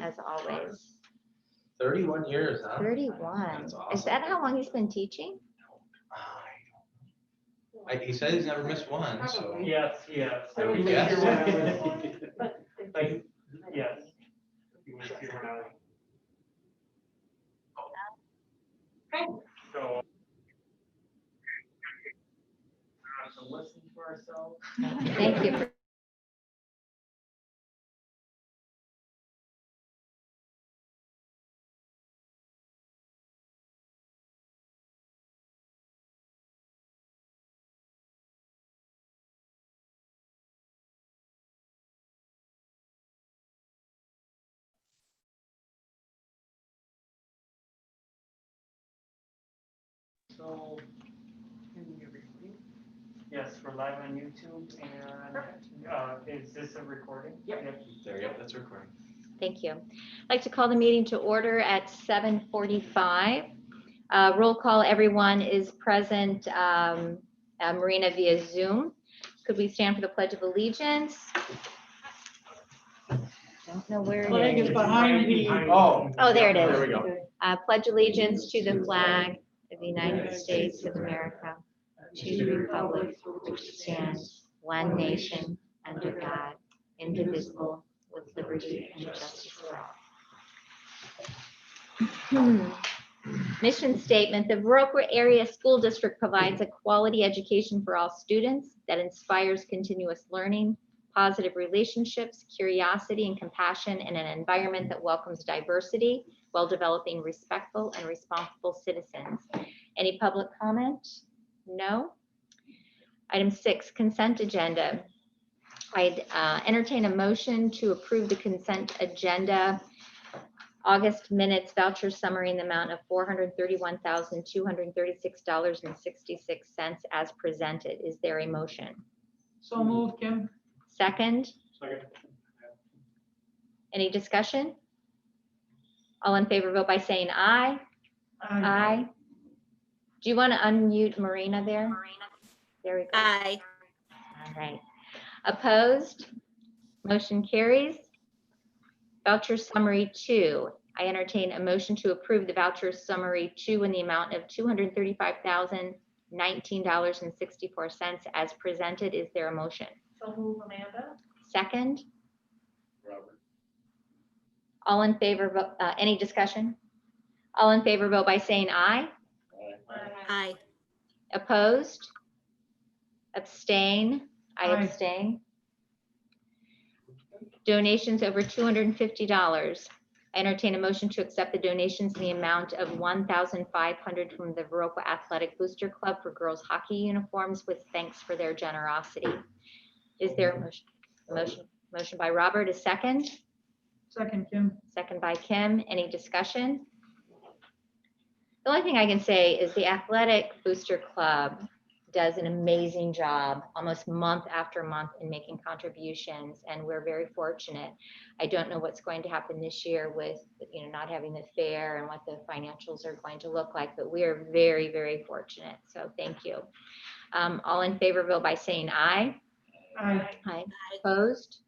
as always. 31 years, huh? 31. That's Is awesome. that how long he's been teaching? He said he's never missed one, so. Yes. I would guess. Like, yes. You went here when I was- So. To listen to ourselves. Thank you. So, yes, we're live on YouTube and is this a recording? Yep. There, yep, that's recording. Thank you. I'd like to call the meeting to order at 7:45. Roll call, everyone is present, Marina via Zoom. Could we stand for the Pledge of Allegiance? Don't know where Flag it is is. behind me. Oh, there it is. There we go. Pledge allegiance to the flag of the United States of America, to the republic which stands one nation under God, indivisible, with liberty and justice for all. Mission statement: the Viroqua Area School District provides a quality education for all students that inspires continuous learning, positive relationships, curiosity, and compassion in an environment that welcomes diversity while developing respectful and responsible citizens. Any public comment? No. Item 6, consent agenda. I'd entertain a motion to approve the consent agenda. August minutes voucher summary in the amount of $431,236.66 as presented. Is there a motion? So moved, Kim. Second? Second. Any discussion? All in favor, vote by saying aye. Aye. Do you want to unmute Marina there? There we go. Aye. All right. Opposed? Motion carries. Voucher summary 2. I entertain a motion to approve the voucher summary 2 in the amount of $235,019.64 as presented. Is there a motion? So moved, Amanda. Second? Robert. All in favor, any discussion? All in favor, vote by saying aye. Aye. Opposed? Abstain? I Aye. abstain. Donations over $250. I entertain a motion to accept the donations in the amount of $1,500 from the Viroqua Athletic Booster Club for girls hockey uniforms with thanks for their generosity. Is there a motion? Motion by Robert, a second. Second, Kim. Second by Kim. Any discussion? The only thing I can say is the Athletic Booster Club does an amazing job almost month after month in making contributions, and we're very fortunate. I don't know what's going to happen this year with not having the fair and what the financials are going to look like, but we are very, very fortunate. So thank you. All in favor, vote by saying aye. Aye. Aye. Opposed?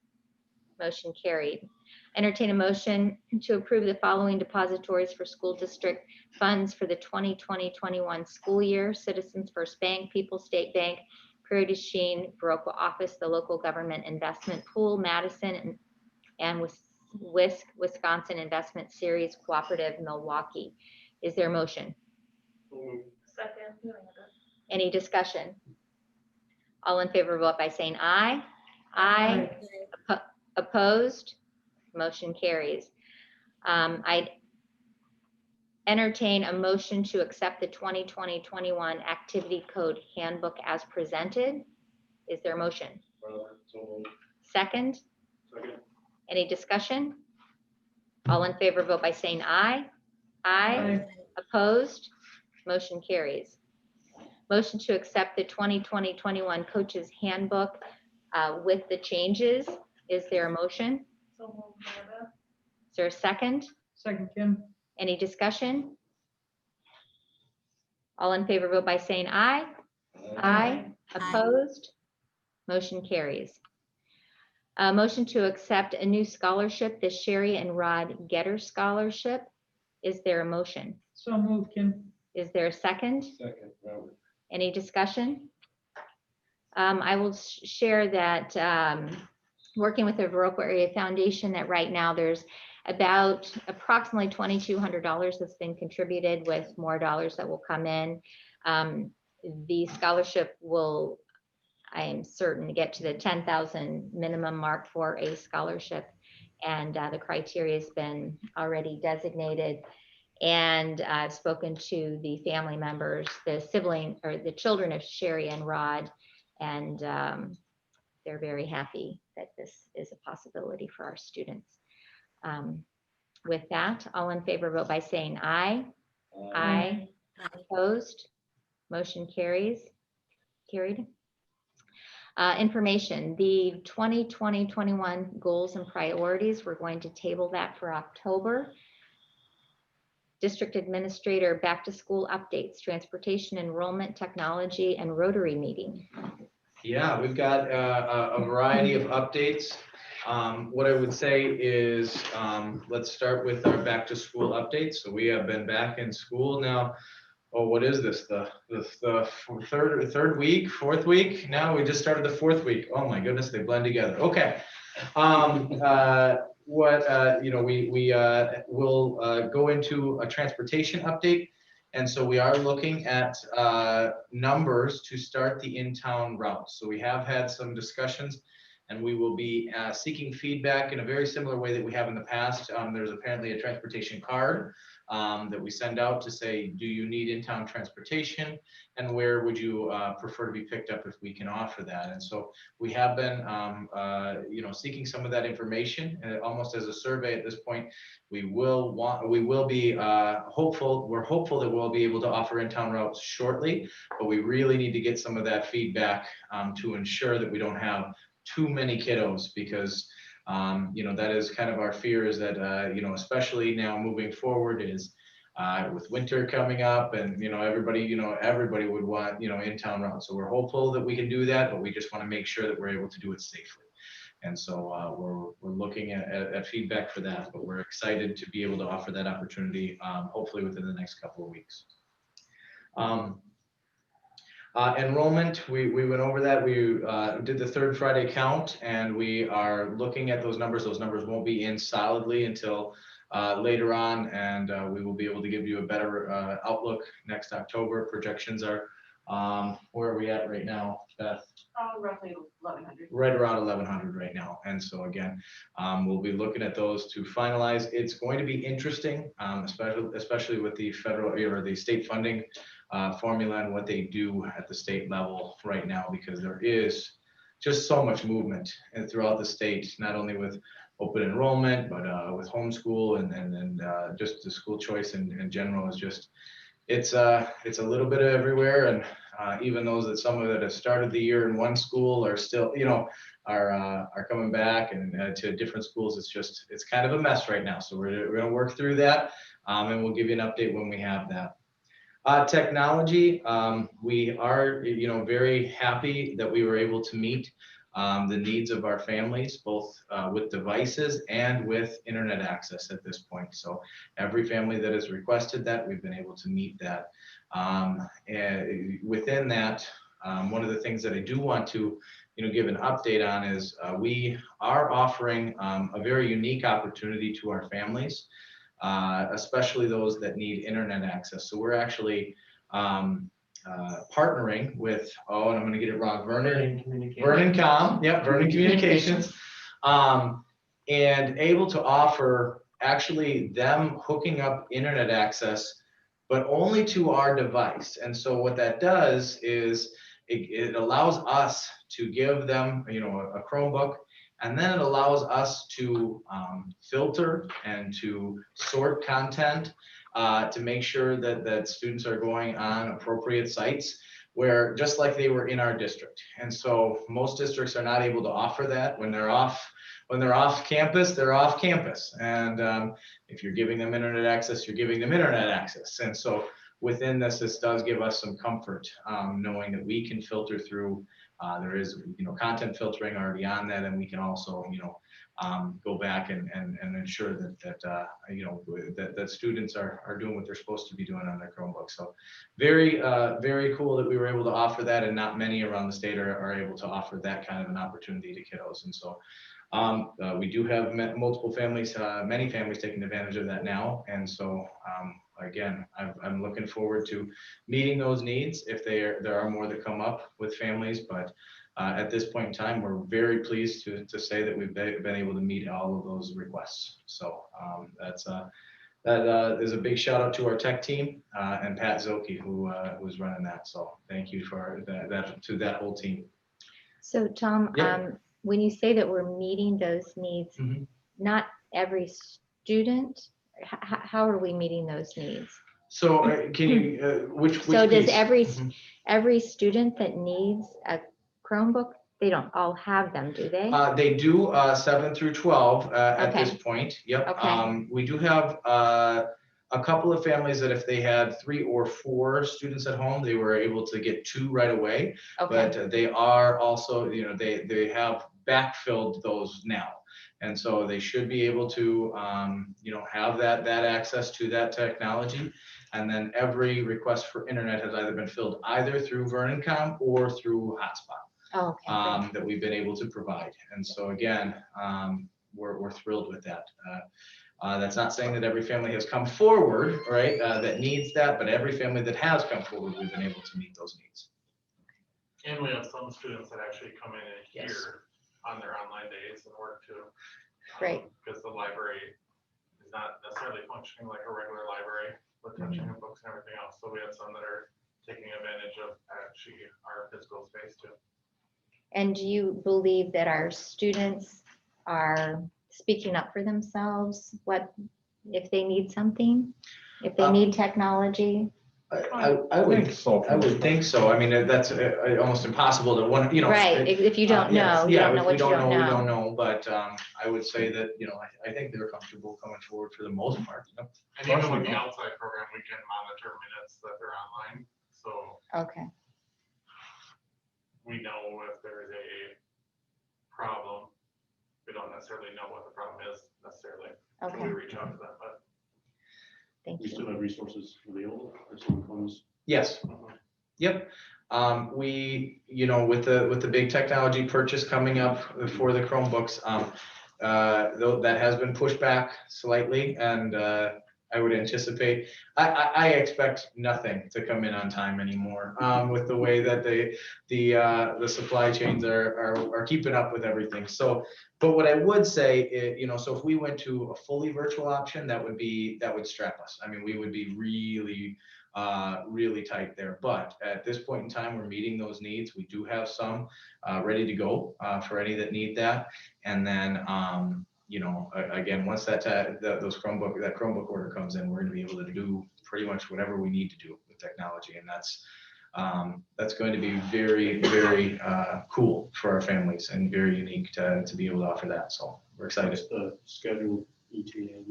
Motion carried. Entertain a motion to approve the following depositories for school district funds for the 2020-21 school year: Citizens First Bank, People's State Bank, Prairie du Chien, Viroqua Office, the Local Government Investment Pool, Madison, and Wisconsin Investment Series Cooperative, Milwaukee. Is there a motion? Second. Any discussion? All in favor, vote by saying aye. Aye. Opposed? Motion carries. I'd entertain a motion to accept the 2020-21 Activity Code Handbook as presented. Is there a motion? Second? Second. Any discussion? All in favor, vote by saying aye. Aye. Opposed? Motion carries. Motion to accept the 2020-21 Coaches Handbook with the changes. Is there a motion? So moved, Amanda. Is there a second? Second, Kim. Any discussion? All in favor, vote by saying aye. Aye. Opposed? Motion carries. Motion to accept a new scholarship, the Sherry and Rod Getter Scholarship. Is there a motion? So moved, Kim. Is there a second? Second, Robert. Any discussion? I will share that working with the Viroqua Area Foundation, that right now there's about approximately $2,200 that's been contributed, with more dollars that will come in. The scholarship will, I am certain, to get to the 10,000 minimum mark for a scholarship, and the criteria has been already designated. And I've spoken to the family members, the sibling or the children of Sherry and Rod, and they're very happy that this is a possibility for our students. With that, all in favor vote by saying aye. Aye. Opposed? Motion carries. Carried. Information, the 2020-21 goals and priorities, we're going to table that for October. District Administrator, back to school updates, transportation, enrollment, technology, and Rotary meeting. Yeah, we've got a variety of updates. What I would say is, let's start with our back to school updates. So we have been back in school now. Oh, what is this? The third week, fourth week? Now we just started the fourth week. Oh my goodness, they blend together. Okay. We will go into a transportation update. And so we are looking at numbers to start the in-town routes. So we have had some discussions, and we will be seeking feedback in a very similar way that we have in the past. There's apparently a transportation card that we send out to say, do you need in-town transportation, and where would you prefer to be picked up if we can offer that? And so we have been seeking some of that information, and almost as a survey at this point. We're hopeful that we'll be able to offer in-town routes shortly, but we really need to get some of that feedback to ensure that we don't have too many kiddos, because that is kind of our fear, is that especially now moving forward, is with winter coming up, and everybody would want in-town routes. So we're hopeful that we can do that, but we just want to make sure that we're able to do it safely. And so we're looking at feedback for that, but we're excited to be able to offer that opportunity, hopefully within the next couple of weeks. Enrollment, we went over that. We did the third Friday count, and we are looking at those numbers. Those numbers won't be in solidly until later on, and we will be able to give you a better outlook next October. Projections are, where are we at right now, Beth? Roughly 1,100. Right around 1,100 right now. And so again, we'll be looking at those to finalize. It's going to be interesting, especially with the federal or the state funding formula and what they do at the state level right now, because there is just so much movement throughout the state, not only with open enrollment, but with homeschool and just the school choice in general is just, it's a little bit of everywhere. And even those that some of that have started the year in one school are still, are coming back and to different schools. It's kind of a mess right now. So we're going to work through that, and we'll give you an update when we have that. Technology, we are, very happy that we were able to meet the needs of our families, both with devices and with internet access at this point. So every family that has requested that, we've been able to meet that. And within that, one of the things that I do want to, give an update on is we are offering a very unique opportunity to our families, especially those that need internet access. So we're actually partnering with, and I'm going to get it wrong, Vernon Communications, and able to offer actually them hooking up internet access, but only to our device. And so what that does is it allows us to give them, a Chromebook, and then it allows us to filter and to sort content to make sure that students are going on appropriate sites, where just like they were in our district. And so most districts are not able to offer that. When they're off campus, they're off campus. And if you're giving them internet access, you're giving them internet access. And so within this does give us some comfort, knowing that we can filter through There is, content filtering already on that, and we can also, go back and ensure that students are doing what they're supposed to be doing on their Chromebook. So very, very cool that we were able to offer that, and not many around the state are able to offer that kind of an opportunity to kiddos. And so we do have multiple families, many families taking advantage of that now. And so again, I'm looking forward to meeting those needs if there are more that come up with families. But at this point in time, we're very pleased to say that we've been able to meet all of those requests. So that is a big shout out to our tech team and Pat Zilke, who was running that. So thank you for that to that whole team. So Tom, Yeah. when you say that we're meeting those needs, Mhm. not every student, how are we meeting those needs? So can you, which So does piece? every student that needs a Chromebook, they don't all have them, do they? They do 7 through 12 at this Okay. point. Yep. Okay. We do have a couple of families that if they had 3 or 4 students at home, they were able to get 2 right away. Okay, But they are also, they have backfilled those now. And so they should be able to, have that access to that technology. And then every request for internet has either been filled either through VernonCom or through Hotspot. oh, okay. That we've been able to provide. And so again, we're thrilled with that. That's not saying that every family has come forward, right, that needs that, but every family that has come forward, we've been able to meet those needs. And we have some students that actually come in and Yes. here on their online days and work too. Great. Because the library is not necessarily functioning like a regular library with touching of books and everything else. So we have some that are taking advantage of actually our physical space too. And do you believe that our students are speaking up for themselves? What if they need something? If they need technology? I would think so. I mean, that's almost impossible to one, Right, if you don't know, you Yeah, don't know if what we you don't we know. don't know, but I would say that, I think they're comfortable coming forward for the most part. And even with the outside program, we can monitor minutes that they're online. So Okay, we know if there is a problem. We don't necessarily know what the problem is necessarily. So we okay, reach out to them, but thank We you. still have resources available if someone comes. Yes. Yep. We, with the big technology purchase coming up for the Chromebooks, though that has been pushed back slightly, and I would anticipate, I expect nothing to come in on time anymore, with the way that the supply chains are keeping up with everything. So, but what I would say is, so if we went to a fully virtual option, that would strap us. I mean, we would be really tight there. But at this point in time, we're meeting those needs. We do have some ready to go for any that need that. And then, again, once that Chromebook order comes in, we're going to be able to do pretty much whatever we need to do with technology. And that's going to be very, very cool for our families and very unique to be able to offer that. So we're excited. What's the scheduled ETA?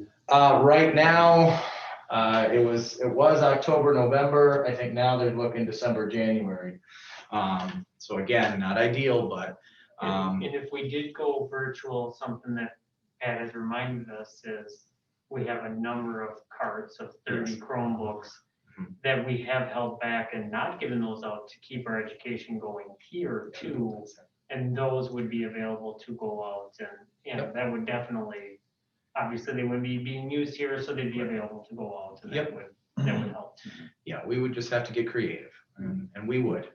Right now, it was October, November. I think now they're looking December, January. So again, not ideal, but And if we did go virtual, something that Pat has reminded us is we have a number of carts of 30 Chromebooks that we have held back and not given those out to keep our education going here too. And those would be available to go out and that would definitely, obviously they would be being used here, so they'd be available to go out and that would help. Yeah, we would just have to get creative, and we would.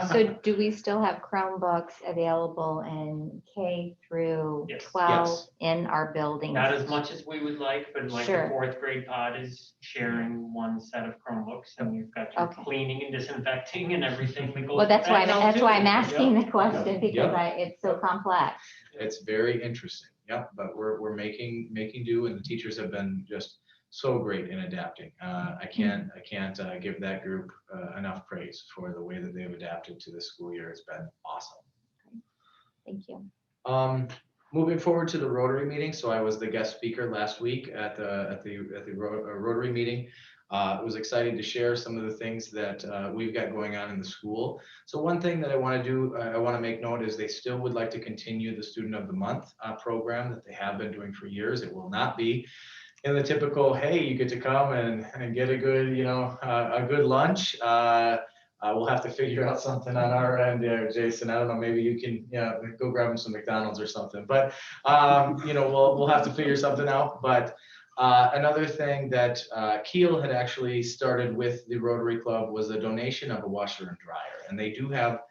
So do we still have Chromebooks available in K through Yes. 12 Yes. in our buildings? Not as much as we would like, but like Sure. the 4th grade pod is sharing one set of Chromebooks and you've got your Okay. cleaning and disinfecting and everything that goes. Well, that's why with that that's too. why I'm asking the question, Yep. because it's so complex. It's very interesting. Yep, but we're making do, and the teachers have been just so great in adapting. I can't give that group enough praise for the way that they've adapted to this school year. It's been awesome. Thank you. Moving forward to the Rotary meeting, so I was the guest speaker last week at the Rotary meeting. It was exciting to share some of the things that we've got going on in the school. So one thing that I want to do, I want to make note is they still would like to continue the Student of the Month program that they have been doing for years. It will not be in the typical, hey, you get to come and get a good, a good lunch. We'll have to figure out something on our end there, Jason. I don't know, maybe you can, go grab them some McDonald's or something, but, we'll have to figure something out. But another thing that Kiel had actually started with the Rotary Club was the donation of a washer and dryer. And they do have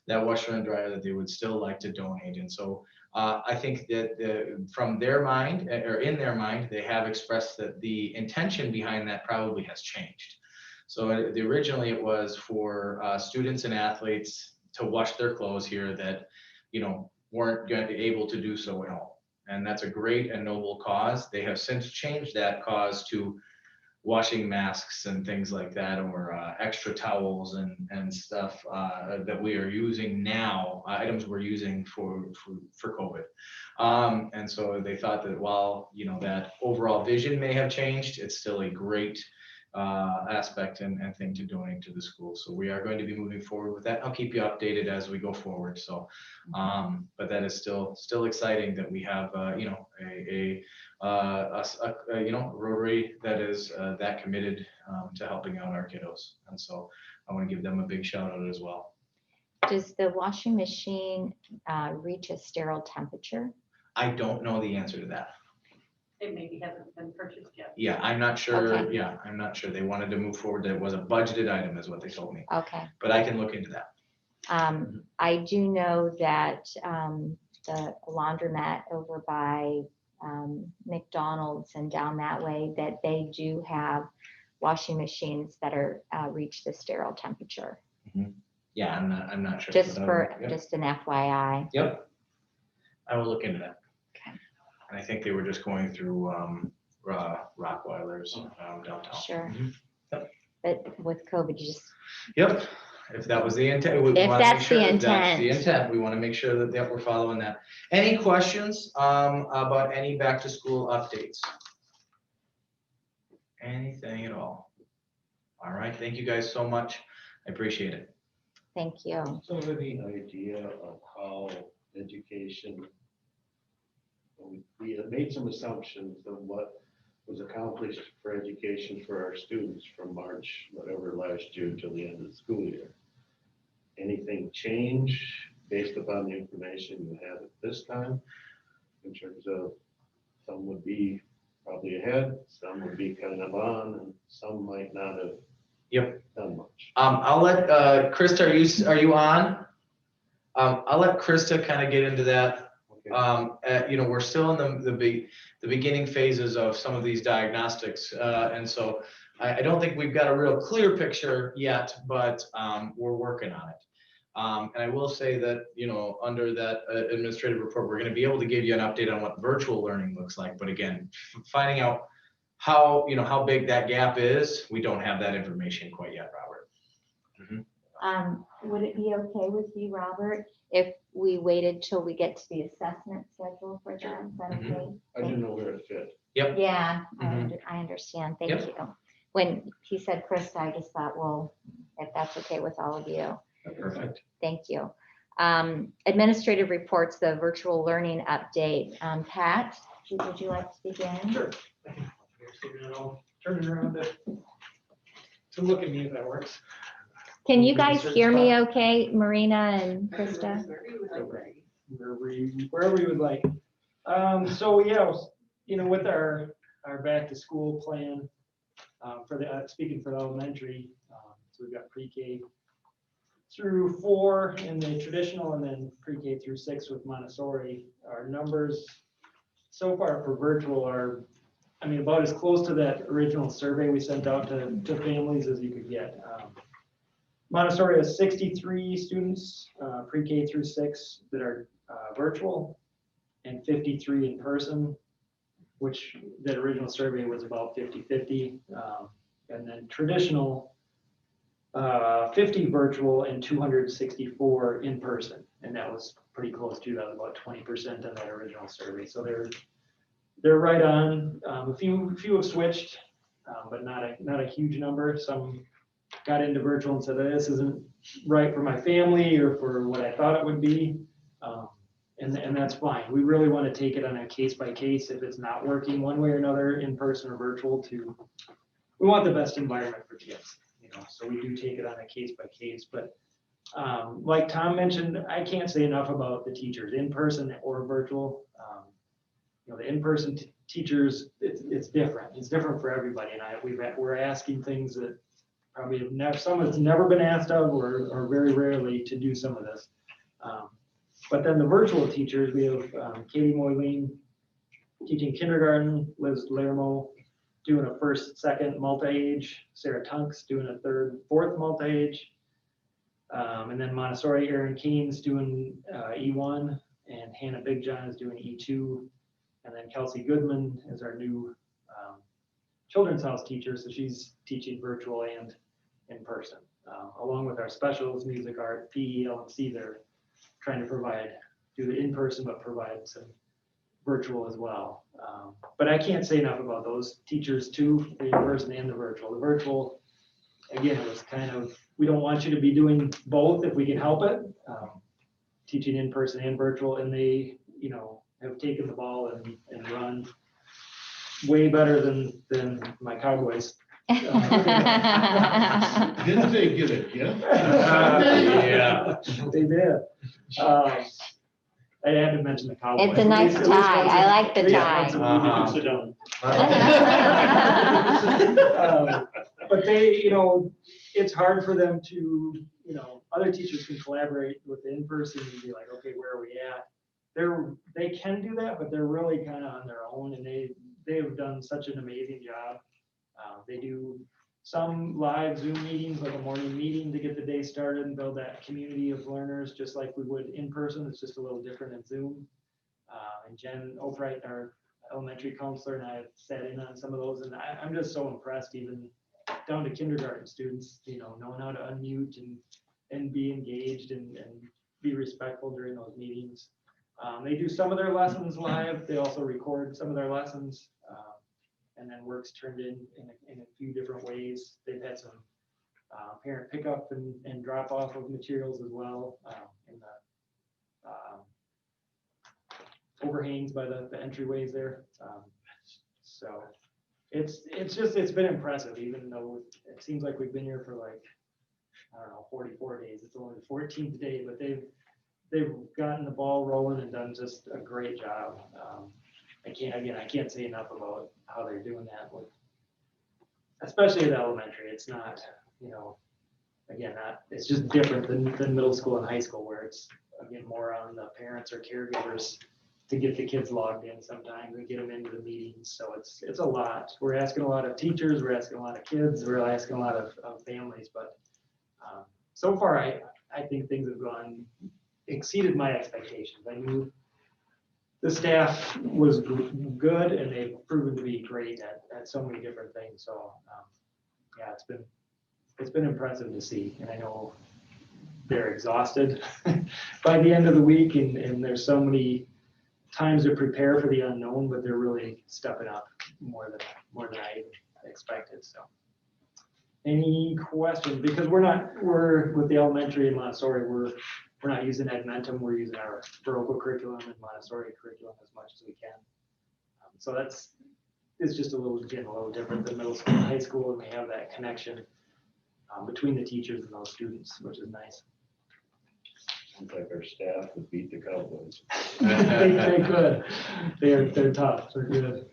that washer and dryer that they would still like to donate. And so I think that from their mind, or in their mind, they have expressed that the intention behind that probably has changed. So originally it was for students and athletes to wash their clothes here that, weren't going to be able to do so at home. And that's a great and noble cause. They have since changed that cause to washing masks and things like that, or extra towels and stuff that we are using now, items we're using for COVID. And so they thought that while, that overall vision may have changed, it's still a great aspect and thing to donate to the school. So we are going to be moving forward with that. I'll keep you updated as we go forward. So, but that is still exciting that we have, a Rotary that is that committed to helping out our kiddos. And so I want to give them a big shout out as well. Does the washing machine reach a sterile temperature? I don't know the answer to that. It maybe hasn't been purchased yet. Yeah, I'm not sure. Okay. Yeah, I'm not sure. They wanted to move forward. That it was a budgeted item is what they told me, Okay. but I can look into that. I do know that the laundromat over by McDonald's and down that way, that they do have washing machines that are reach the sterile temperature. Yeah, I'm not sure. Just but for yep. just an FYI. Yep. I will look into that. Okay. And I think they were just going through Rottweilers downtown. Sure. Yep. But with COVID, you just Yep. If that was the intent. We If wanna make that's sure the that That's the intent. intent. We want to make sure that we're following that. Any questions about any back to school updates? Anything at all? All right. Thank you guys so much. I appreciate it. thank you. So the idea of how education, we have made some assumptions of what was accomplished for education for our students from March, whatever, last June till the end of the school year. Anything change based upon the information you have at this time? In terms of some would be probably ahead, some would be kind of on, and some might not have done much. I'll let Krista, are you on? I'll let Krista kind of get into that. Okay. We're still in the beginning phases of some of these diagnostics. And so I don't think we've got a real clear picture yet, but we're working on it. And I will say that, under that administrative report, we're going to be able to give you an update on what virtual learning looks like. But again, finding out how big that gap is, we don't have that information quite yet, Robert. Would it be okay with you, Robert, if we waited till we get to the assessment schedule for that? Is that okay? I didn't know where it fit. Yep. Yeah, Mhm. I understand. Thank Yep. you. When he said Krista, I just thought, well, if that's okay with all of you. Perfect. Thank you. Administrative reports, the virtual learning update. Pat, would you like to begin? Sure. Turn it around to look at me if that works. Can you guys hear me okay, Marina and Krista? Wherever you would like. So yeah, with our back to school plan, for the, speaking for the elementary, so we've got pre-K through 4 in the traditional, and then pre-K through 6 with Montessori. Our numbers so far for virtual are, about as close to that original survey we sent out to families as you could get. Montessori has 63 students, pre-K through 6 that are virtual, and 53 in person, which that original survey was about 50-50. And then traditional, 50 virtual and 264 in person. And that was pretty close to that, about 20% on that original survey. So they're right on. A few have switched, but not a huge number. Some got into virtual and said, this isn't right for my family or for what I thought it would be. And that's fine. We really want to take it on a case by case. If it's not working one way or another, in person or virtual, we want the best environment for kids, so we do take it on a case by case. But like Tom mentioned, I can't say enough about the teachers, in person or virtual. The in-person teachers, it's different. It's different for everybody. And we're asking things that probably some has never been asked of, or very rarely to do some of this. But then the virtual teachers, we have Katie Moyleen teaching kindergarten, Liz Lermo doing a first, second multi-age, Sarah Tunks doing a third, fourth multi-age, and then Montessori, Erin Keynes doing E1, and Hannah Big John is doing E2, and then Kelsey Goodman is our new children's house teacher, so she's teaching virtual and in person, along with our specials, music, art, PE, LMC. They're trying to do the in-person, but provide some virtual as well. But I can't say enough about those teachers too, the in-person and the virtual. The virtual, again, it was kind of, we don't want you to be doing both if we can help it, teaching in person and virtual, and they, have taken the ball and run way better than my Cowboys. Didn't they get a gift? Yeah. They did. I had to mention the Cowboys. It's a nice At least tie. once I like the yeah, tie. once a week. Sit down. But they, it's hard for them to, other teachers can collaborate with the in-person and be like, okay, where are we at? They can do that, but they're really kind of on their own, and they have done such an amazing job. They do some live Zoom meetings, like a morning meeting to get the day started and build that community of learners, just like we would in person. It's just a little different in Zoom. And Jen Opright, our elementary counselor, and I have sat in on some of those, and I'm just so impressed, even down to kindergarten students, knowing how to unmute and be engaged and be respectful during those meetings. They do some of their lessons live. They also record some of their lessons, and then work's turned in a few different ways. They've had some parent pickup and drop off of materials as well in the overhangs by the entryways there. So it's been impressive, even though it seems like we've been here for 44 days. It's only the 14th day, but they've gotten the ball rolling and done just a great job. I can't say enough about how they're doing that with, especially at elementary. It's not, it's just different than middle school and high school, where it's, again, more on the parents or caregivers to get the kids logged in sometimes and get them into the meetings. So it's a lot. We're asking a lot of teachers, we're asking a lot of kids, we're asking a lot of families, but so far I think things have exceeded my expectations. I knew the staff was good, and they've proven to be great at so many different things. So it's been impressive to see, and I know they're exhausted by the end of the week, and there's so many times to prepare for the unknown, but they're really stepping up more than I expected. So any questions? Because we're with the elementary and Montessori, we're not using Edmentum, we're using our Baroque curriculum and Montessori curriculum as much as we can. So it's just a little different than middle school and high school, and we have that connection between the teachers and those students, which is nice. Seems like our staff would beat the Cowboys. They could. They're tough. They're good.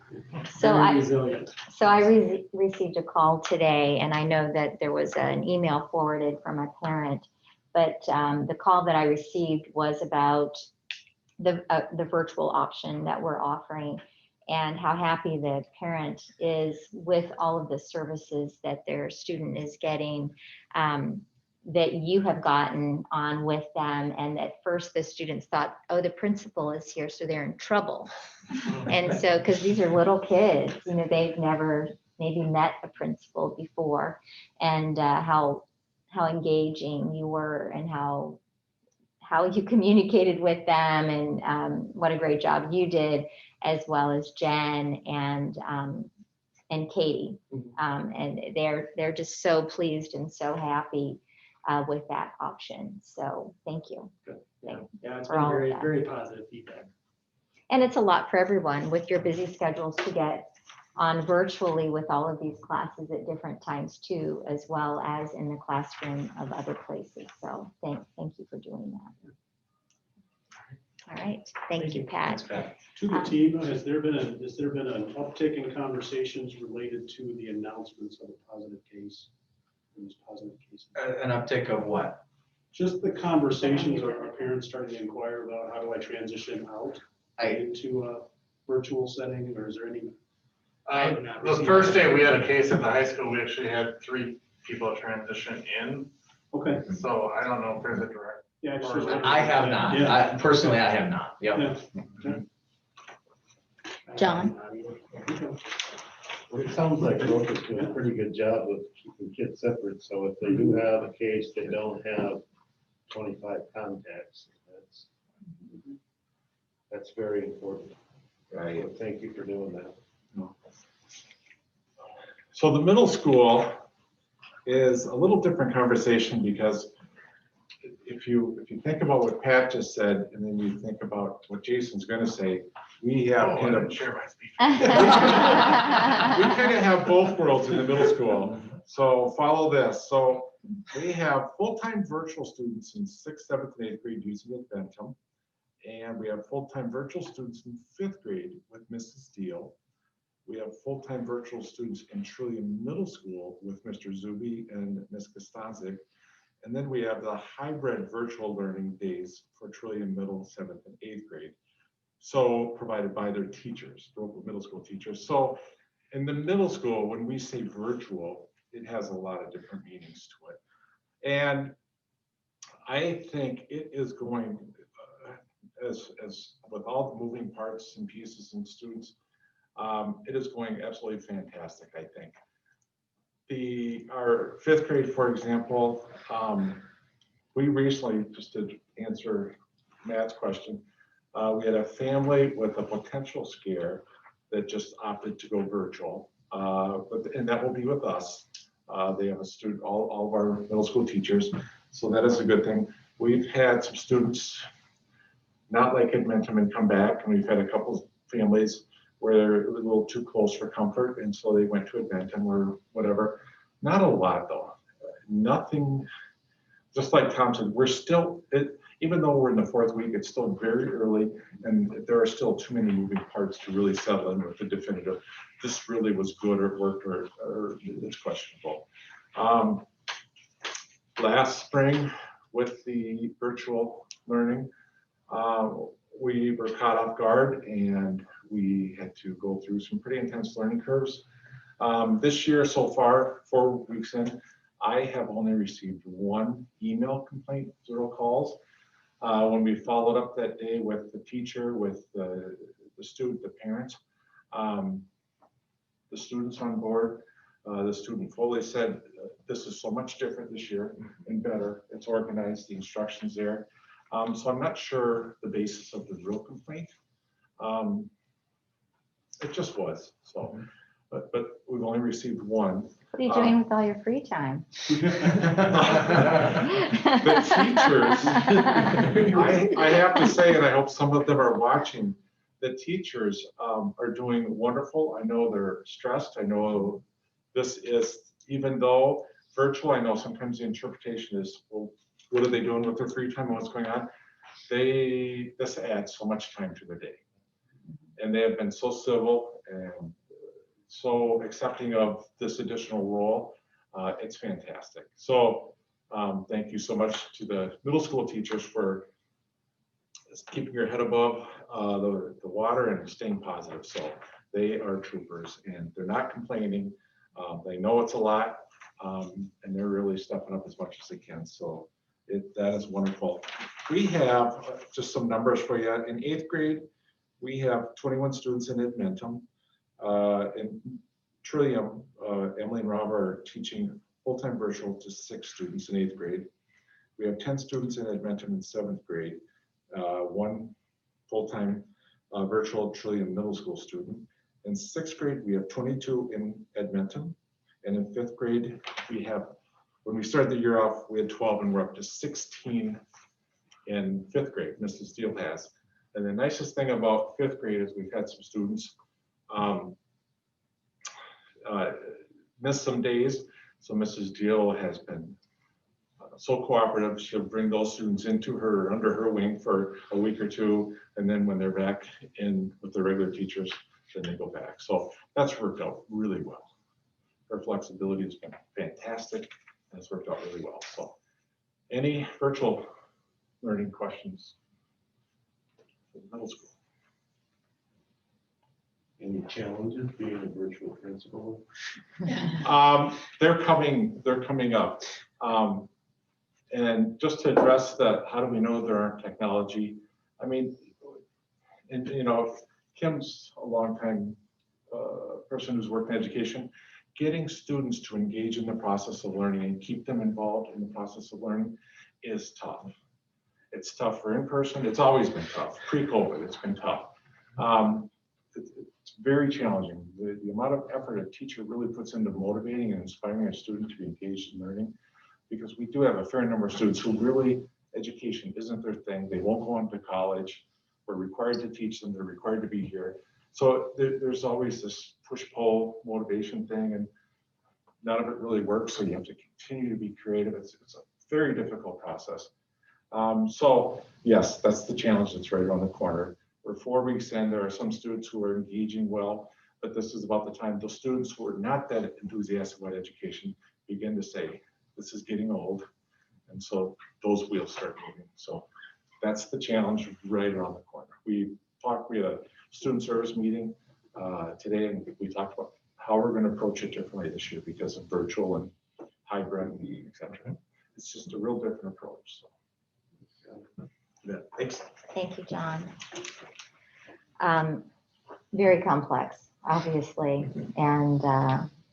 So Very resilient. So I received a call today, and I know that there was an email forwarded from a parent, but the call that I received was about the virtual option that we're offering, and how happy the parent is with all of the services that their student is getting, that you have gotten on with them. And at first the students thought, oh, the principal is here, so they're in trouble. And so, because these are little kids, they've never maybe met a principal before, and how engaging you were, and how how you communicated with them and what a great job you did, as well as Jen and Katie. And they're just so pleased and so happy with that option. So thank you. Yeah, it's For been all of very, that. very positive feedback. And it's a lot for everyone with your busy schedules to get on virtually with all of these classes at different times too, as well as in the classroom of other places. So thank you for doing that. All right, thank you, Pat. Thanks, Pat. To the team, has there been an uptick in conversations related to the announcements of a positive case? These positive cases? An uptick of what? Just the conversations, are parents starting to inquire about how do I transition out into a virtual setting, or is there any? The first day we had a case at the high school, we actually had 3 people transition in. Okay. So I don't know if there's a direct. Yeah, I have not. Yeah. Personally, I have not. Yep. Yeah. John? Well, it sounds like Rocha's doing a pretty good job of keeping kids separate, so if they do have a case, they don't have 25 contacts. That's very important. Right. So thank you for doing that. So the middle school is a little different conversation because if you think about what Pat just said, and then you think about what Jason's going to say, we have I kind of didn't share my speech. we kind of have both worlds in the middle school. So follow this. So we have full-time virtual students in 6th, 7th, and 8th grade using Adventum. And we have full-time virtual students in 5th grade with Mrs. Steele. We have full-time virtual students in Trillium Middle School with Mr. Zuby and Ms. Kostanzik. And then we have the hybrid virtual learning days for Trillium Middle, 7th, and 8th grade. So provided by their teachers, local middle school teachers. So in the middle school, when we say virtual, it has a lot of different meanings to it. And I think it is going, as with all the moving parts and pieces and students, it is going absolutely fantastic, I think. Our 5th grade, for example, we recently, just to answer Matt's question, we had a family with a potential scare that just opted to go virtual, and that will be with us. They have a student, all of our middle school teachers, so that is a good thing. We've had some students not like Adventum and come back, and we've had a couple families where it was a little too close for comfort, and so they went to Adventum or whatever. Not a lot though, nothing. Just like Tom said, we're still, even though we're in the 4th week, it's still very early, and there are still too many moving parts to really settle in with the definitive. This really was good or worked or it's questionable. Last spring with the virtual learning, we were caught off guard and we had to go through some pretty intense learning curves. This year so far, 4 weeks in, I have only received 1 email complaint, 0 calls. When we followed up that day with the teacher, with the student, the parents, the students on board, the student fully said, this is so much different this year and better. It's organized, the instructions there. So I'm not sure the basis of the real complaint. It just was, so, but we've only received 1. What are you doing with all your free time? The teachers, I have to say, and I hope some of them are watching, the teachers are doing wonderful. I know they're stressed. I know this is, even though virtual, I know sometimes the interpretation is, well, what are they doing with their free time and what's going on? This adds so much time to their day. And they have been so civil and so accepting of this additional role. It's fantastic. So thank you so much to the middle school teachers for keeping your head above the water and staying positive. So they are troopers and they're not complaining. They know it's a lot and they're really stepping up as much as they can. So that is wonderful. We have just some numbers for you. In 8th grade, we have 21 students in Adventum. In Trillium, Emily and Rob are teaching full-time virtual to 6 students in 8th grade. We have 10 students in Edmonton in 7th grade, one full-time virtual Trillium middle school student. In 6th grade, we have 22 in Edmonton. And in 5th grade, we have, when we started the year off, we had 12 and we're up to 16 in 5th grade, Mrs. Steele has. And the nicest thing about 5th grade is we've had some students miss some days. So Mrs. Deal has been so cooperative. She'll bring those students under her wing for a week or two. And then when they're back in with the regular teachers, then they go back. So that's worked out really well. Her flexibility has been fantastic and it's worked out really well. So any virtual learning questions for the middle school? Any challenges being a virtual principal? They're coming up. And just to address that, how do we know there aren't technology? I mean, and, you know, Kim's a long time person who's worked in education. Getting students to engage in the process of learning and keep them involved in the process of learning is tough. It's tough for in-person. It's always been tough. Pre-COVID, it's been tough. It's very challenging. The amount of effort a teacher really puts into motivating and inspiring a student to be engaged in learning, because we do have a fair number of students who really, education isn't their thing. They won't go on to college. We're required to teach them. They're required to be here. So there's always this push-pull motivation thing, and none of it really works. So you have to continue to be creative. It's a very difficult process. So yes, that's the challenge that's right around the corner. We're 4 weeks in. There are some students who are engaging well, but this is about the time those students who are not that enthusiastic about education begin to say, this is getting old. And so those wheels start moving. So that's the challenge right around the corner. We had a student service meeting today, and we talked about how we're going to approach it differently this year because of virtual and hybrid, et cetera. It's just a real different approach. So. Yeah, thanks. Thank you, John. Very complex, obviously, and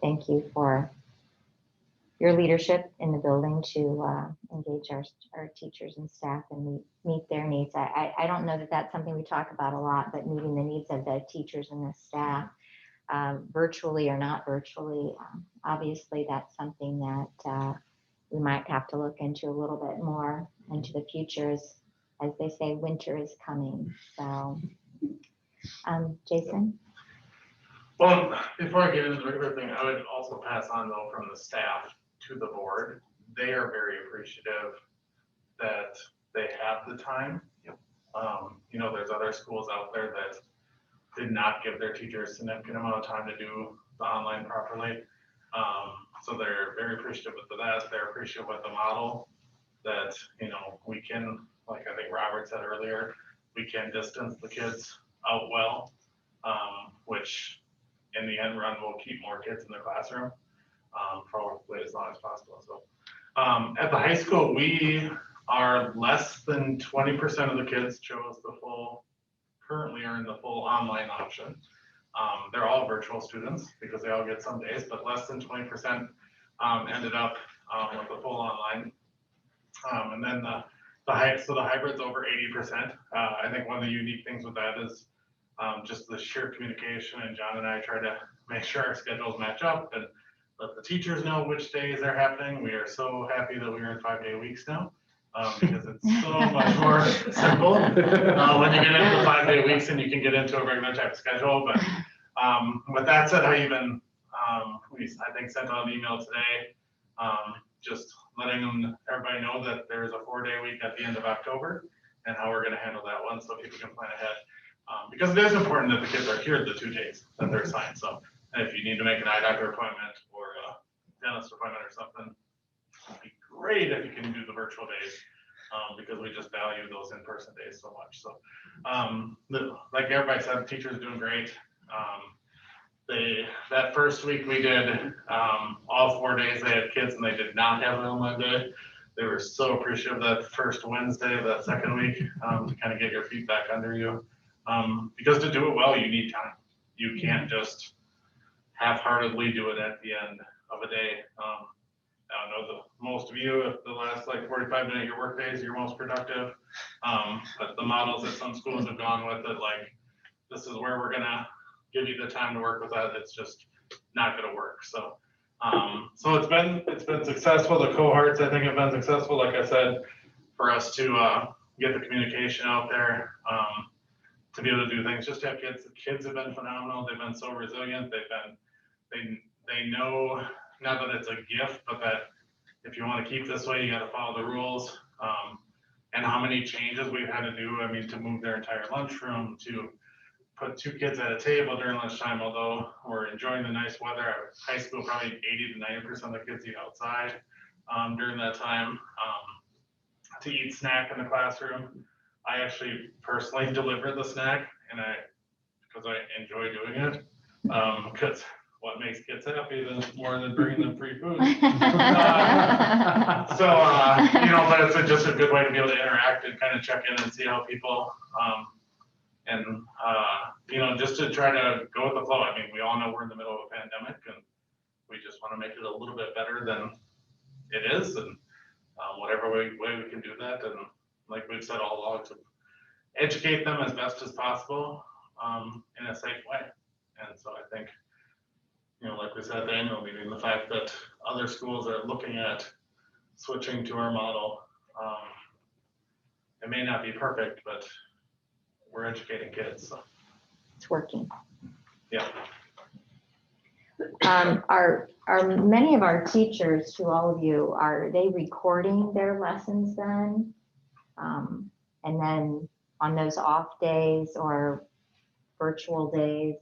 thank you for your leadership in the building to engage our teachers and staff and meet their needs. I don't know that that's something we talk about a lot, but meeting the needs of the teachers and the staff, virtually or not virtually, obviously that's something that we might have to look into a little bit more into the future. As they say, winter is coming. So, Jason? Well, before I get into the regular thing, I would also pass on though from the staff to the board. They are very appreciative that they have the time. You know, there's other schools out there that did not give their teachers a significant amount of time to do the online properly. So they're very appreciative with that. They're appreciative with the model that, you know, we can, like I think Robert said earlier, we can distance the kids out well, which in the end run will keep more kids in the classroom probably as long as possible. So at the high school, we are less than 20% of the kids chose the full, currently are in the full online option. They're all virtual students because they all get some days, but less than 20% ended up with the full online. And then the hybrid's over 80%. I think one of the unique things with that is just the sheer communication, and John and I try to make sure our schedules match up and let the teachers know which days they're happening. We are so happy that we're in 5-day weeks now because it's so much more simple when you get into 5-day weeks and you can get into a regular type of schedule. But with that said, I think sent out an email today just letting everybody know that there's a 4-day week at the end of October and how we're going to handle that one so people can plan ahead. Because it is important that the kids are here the 2 days that they're assigned. So if you need to make an eye doctor appointment or a dentist appointment or something, it'd be great if you can do the virtual days because we just value those in-person days so much. So like everybody said, the teachers are doing great. That first week we did all 4 days they had kids and they did not have an online day. They were so appreciative that first Wednesday, that second week to kind of get your feedback under you. Because to do it well, you need time. You can't just half-heartedly do it at the end of a day. know most of you, if the last like 45-minute your work day is your most productive. But the models that some schools have gone with it, like, this is where we're gonna give you the time to work with that, it's just not gonna work. So, so it's been successful. The cohorts, I think, have been successful, like I said, for us to get the communication out there, to be able to do things, just to have kids. The kids have been phenomenal. They've been so resilient. They know, not that it's a gift, but that if you want to keep this way, you got to follow the rules. And how many changes we've had to do, I mean, to move their entire lunchroom, to put 2 kids at a table during lunchtime, although we're enjoying the nice weather. At high school, probably 80 to 90% of the kids eat outside during that time. To eat snack in the classroom. I actually personally deliver the snack, and because I enjoy doing it. Because what makes kids happy more than bringing them free food. So, you know, but it's just a good way to be able to interact and kind of check in and see how people, you know, just to try to go with the flow. I mean, we all know we're in the middle of a pandemic, and we just want to make it a little bit better than it is, and whatever way we can do that. And like we've said all along, to educate them as best as possible in a safe way. And so I think, you know, like we said at the annual meeting, the fact that other schools are looking at switching to our model, it may not be perfect, but we're educating kids. So. It's working. Yeah. Are many of our teachers, to all of you, are they recording their lessons then? And then on those off days or virtual days,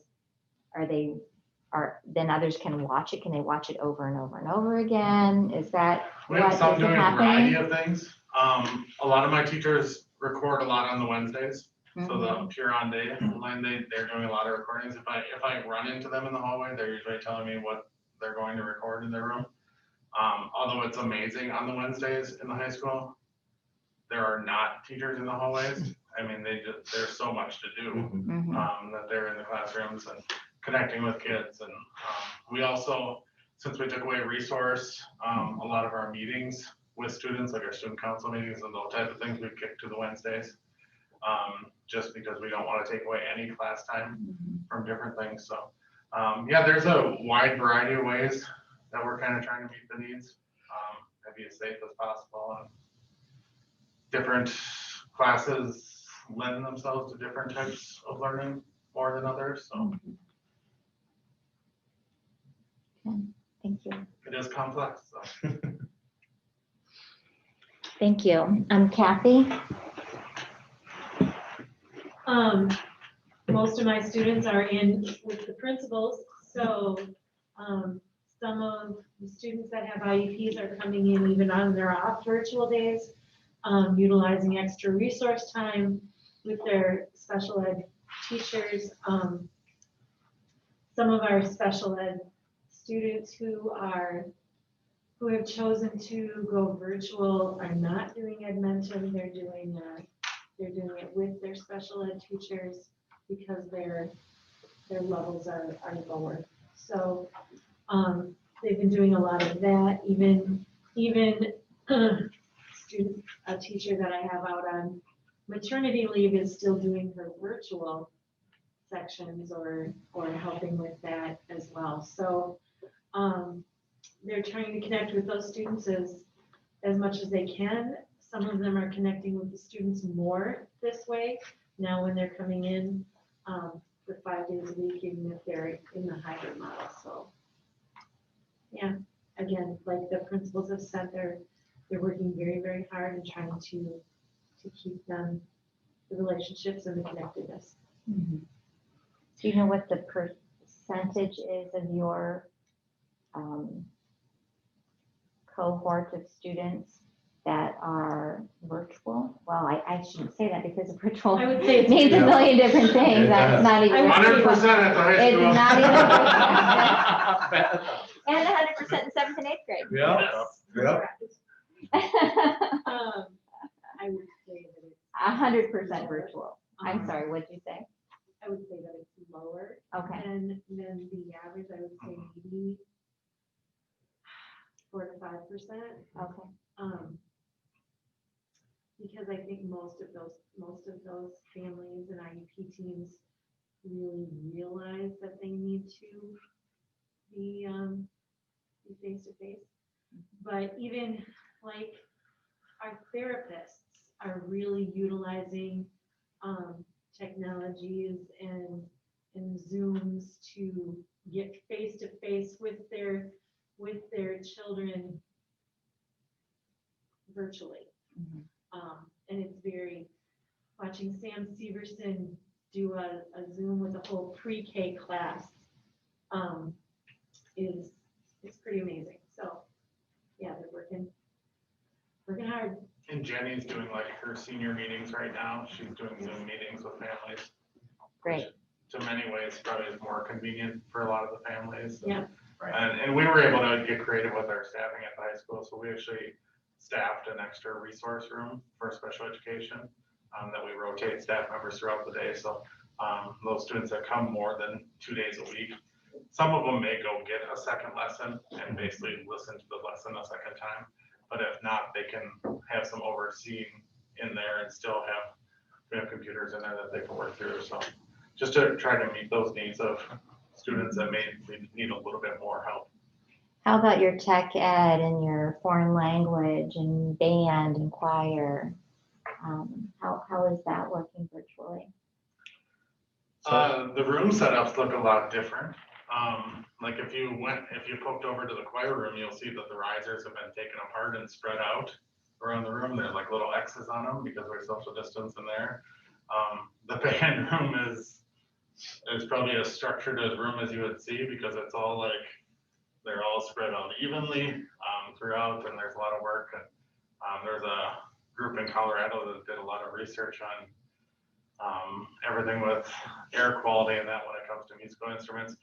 then others can watch it? Can they watch it over and over and over again? Is that We have some doing a happening? variety of things. A lot of my teachers record a lot on the Wednesdays. So the pure on day line, they're doing a lot of recordings. If I run into them in the hallway, they're usually telling me what they're going to record in their room. Although it's amazing on the Wednesdays in the high school, there are not teachers in the hallways. I mean, there's so much to do that they're in the classrooms and connecting with kids. And we also, since we took away resource, a lot of our meetings with students, like our student council meetings and those type of things, we've kicked to the Wednesdays. Just because we don't want to take away any class time from different things. So yeah, there's a wide variety of ways that we're kind of trying to meet the needs and be as safe as possible. And different classes lend themselves to different types of learning more than others. So Thank you. it is complex. So. Thank you. Kathy? Most of my students are in with the principals, so some of the students that have IEPs are coming in even on their off virtual days, utilizing extra resource time with their special ed teachers. Some of our special ed students who have chosen to go virtual are not doing Edmentum. They're doing it with their special ed teachers because their levels are lower. So they've been doing a lot of that. Even a teacher that I have out on maternity leave is still doing her virtual sections or helping with that as well. So they're trying to connect with those students as much as they can. Some of them are connecting with the students more this way now when they're coming in for 5 days a week, even if they're in the hybrid model. So yeah, again, like the principals have said, they're working very, very hard and trying to keep them, the relationships and the connectedness. Do you know what the percentage is of your cohort of students that are virtual? Well, I shouldn't say that because a virtual I would say it's means a million different things. That's not even. 100% at the high It's school. not even. And 100% in 7th and 8th grade. Yeah. Yeah. I would say that it's 100% virtual. I'm sorry, what'd you say? I would say that it's lower Okay. than the average. I would say maybe 4 to 5%. Okay. Because I think most of those families and IEP teams really realize that they need to be face to face. But even like our therapists are really utilizing technologies and Zooms to get face to face with their children virtually. And it's very, watching Sam Severson do a Zoom with a whole pre-K class is pretty amazing. So yeah, they're working hard. And Jenny's doing like her senior meetings right now. She's doing Zoom meetings with families. Great. To many ways, probably is more convenient for a lot of the families. Yeah. And we were able to get creative with our staffing at the high school. So we actually staffed an extra resource room for special education that we rotate staff members throughout the day. So those students that come more than 2 days a week, some of them may go get a second lesson and basically listen to the lesson a second time. But if not, they can have some overseeing in there and still we have computers in there that they can work through. So just to try to meet those needs of students that may need a little bit more help. How about your tech ed and your foreign language and band and choir? How is that working virtually? The room setups look a lot different. Like if you poked over to the choir room, you'll see that the risers have been taken apart and spread out around the room. There's like little X's on them because we're social distance in there. The band room is probably as structured a room as you would see because it's all like, they're all spread out evenly throughout, and there's a lot of work. And there's a group in Colorado that did a lot of research on everything with air quality and that when it comes to musical instruments.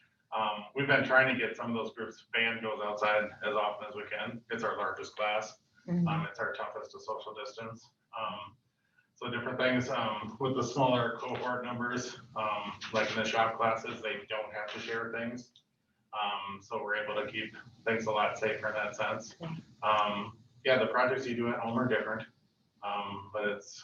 We've been trying to get some of those groups, band goes outside as often as we can. It's our largest class. It's our toughest to social distance. So different things with the smaller cohort numbers, like in the shop classes, they don't have to share things. So we're able to keep things a lot safer in that sense. Yeah, the projects you do at home are different, but it's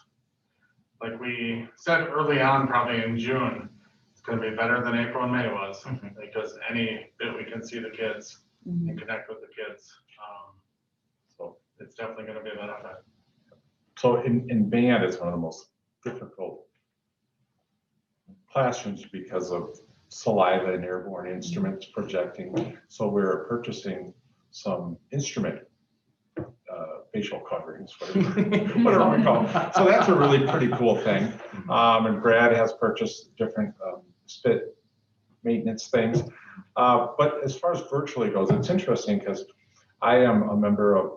like we said early on, probably in June, it's going to be better than April and May was because any bit we can see the kids and connect with the kids. So it's definitely going to be a benefit. So in band, it's one of the most difficult classrooms because of saliva and airborne instruments projecting. So we're purchasing some instrument facial coverings, whatever we call them. So that's a really pretty cool thing. And Brad has purchased different spit maintenance things. But as far as virtually goes, it's interesting because I am a member of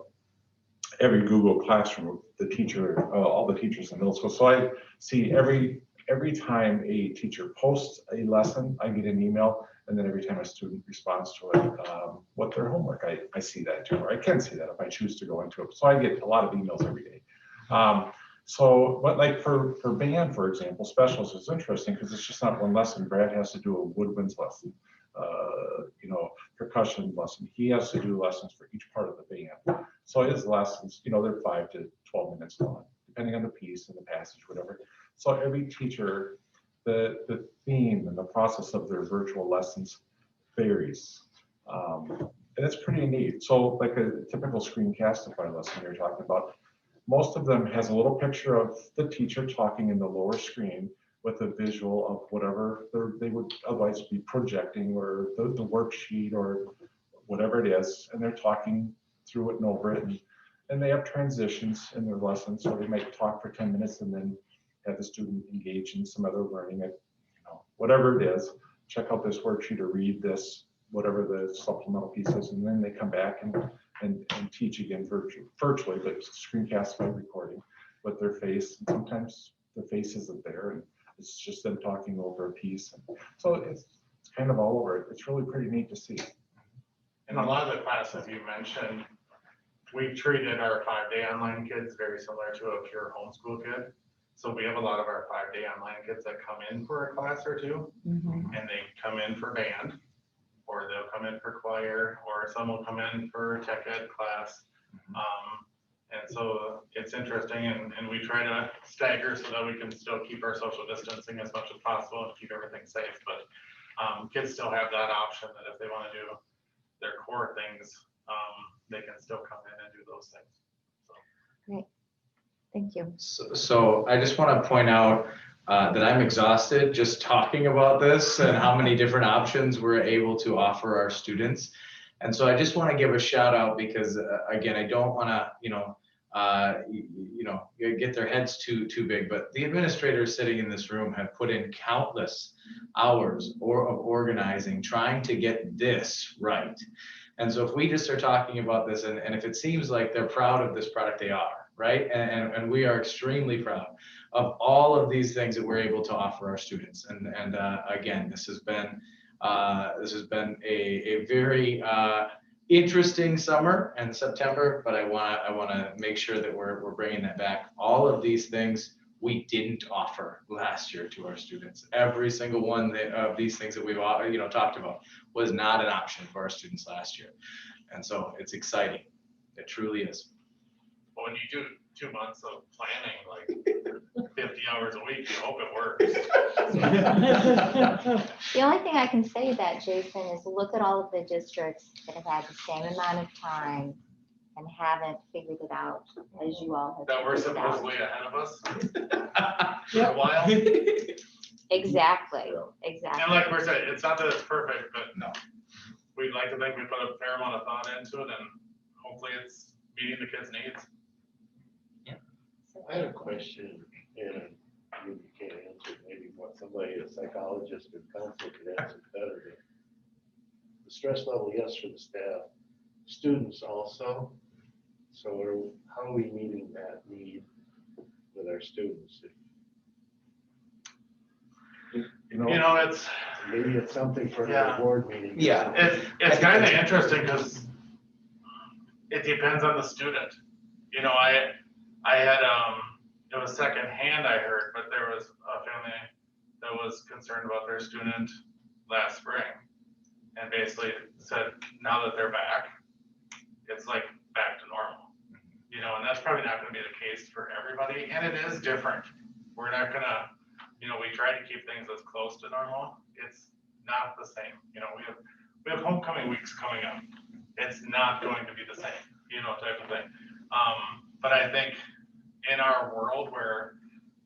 every Google Classroom, the teacher, all the teachers in middle school. So I see every time a teacher posts a lesson, I get an email, and then every time a student responds to it, what their homework, I see that too, or I can see that if I choose to go into it. So I get a lot of emails every day. But like for band, for example, specials is interesting because it's just not one lesson. Brad has to do a woodwinds lesson, percussion lesson. He has to do lessons for each part of the band. So his lessons, they're 5 to 12 minutes long, depending on the piece and the passage, whatever. So every teacher, the theme and the process of their virtual lessons varies. And it's pretty neat. So like a typical Screencastify lesson you're talking about, most of them has a little picture of the teacher talking in the lower screen with a visual of whatever they would otherwise be projecting, or the worksheet or whatever it is, and they're talking through it and over it. And they have transitions in their lessons, so they might talk for 10 minutes and then have the student engage in some other learning, whatever it is, check out this worksheet or read this, whatever the supplemental piece is, and then they come back and teach again virtually, but screencast by recording with their face. And sometimes their face isn't there, and it's just them talking over a piece. And so it's kind of all over it. It's really pretty neat to see. In a lot of the classes you mentioned, we treated our 5-day online kids very similar to a pure homeschool kid. So we have a lot of our 5-day online kids that come in for a class or two, and they come in for band, or they'll come in for choir, or some will come in for tech ed class. And so it's interesting, and we try to stagger so that we can still keep our social distancing as much as possible and keep everything safe. But kids still have that option that if they want to do their core things, they can still come in and do those things. So. Thank you. So I just want to point out that I'm exhausted just talking about this and how many different options we're able to offer our students. And so I just want to give a shout out because again, I don't want to, get their heads too big, but the administrators sitting in this room have put in countless hours of organizing, trying to get this right. And so if we just are talking about this, and if it seems like they're proud of this product, they are, right? And we are extremely proud of all of these things that we're able to offer our students. And again, this has been a very interesting summer and September, but I want to make sure that we're bringing that back. All of these things we didn't offer last year to our students. Every single one of these things that we've talked about was not an option for our students last year, and so it's exciting. It truly is. But when you do 2 months of planning, like 50 hours a week, you hope it works. The only thing I can say to that, Jason, is look at all of the districts that have had the same amount of time and haven't figured it out as you all have. That we're figured it out. supposedly ahead of us for a while. Exactly. And like we're saying, it's not that it's perfect, but No. we'd like to think we put a fair amount of thought into it, and hopefully it's meeting the kids' needs. I have a question, and you can't answer, maybe what somebody, a psychologist or counselor could answer better. But the stress level, yes, for the staff, students also. So how are we meeting that need with our students? It's Maybe it's something for Yeah. the board meeting. Yeah. it's kind of interesting because it depends on the student. I had it was secondhand I heard, but there was a family that was concerned about their student last spring, and basically said now that they're back, it's like back to normal. And that's probably not going to be the case for everybody, and it is different. We're not gonna, we try to keep things as close to normal. It's not the same. We have homecoming weeks coming up. It's not going to be the same, type of thing. But I think in our world where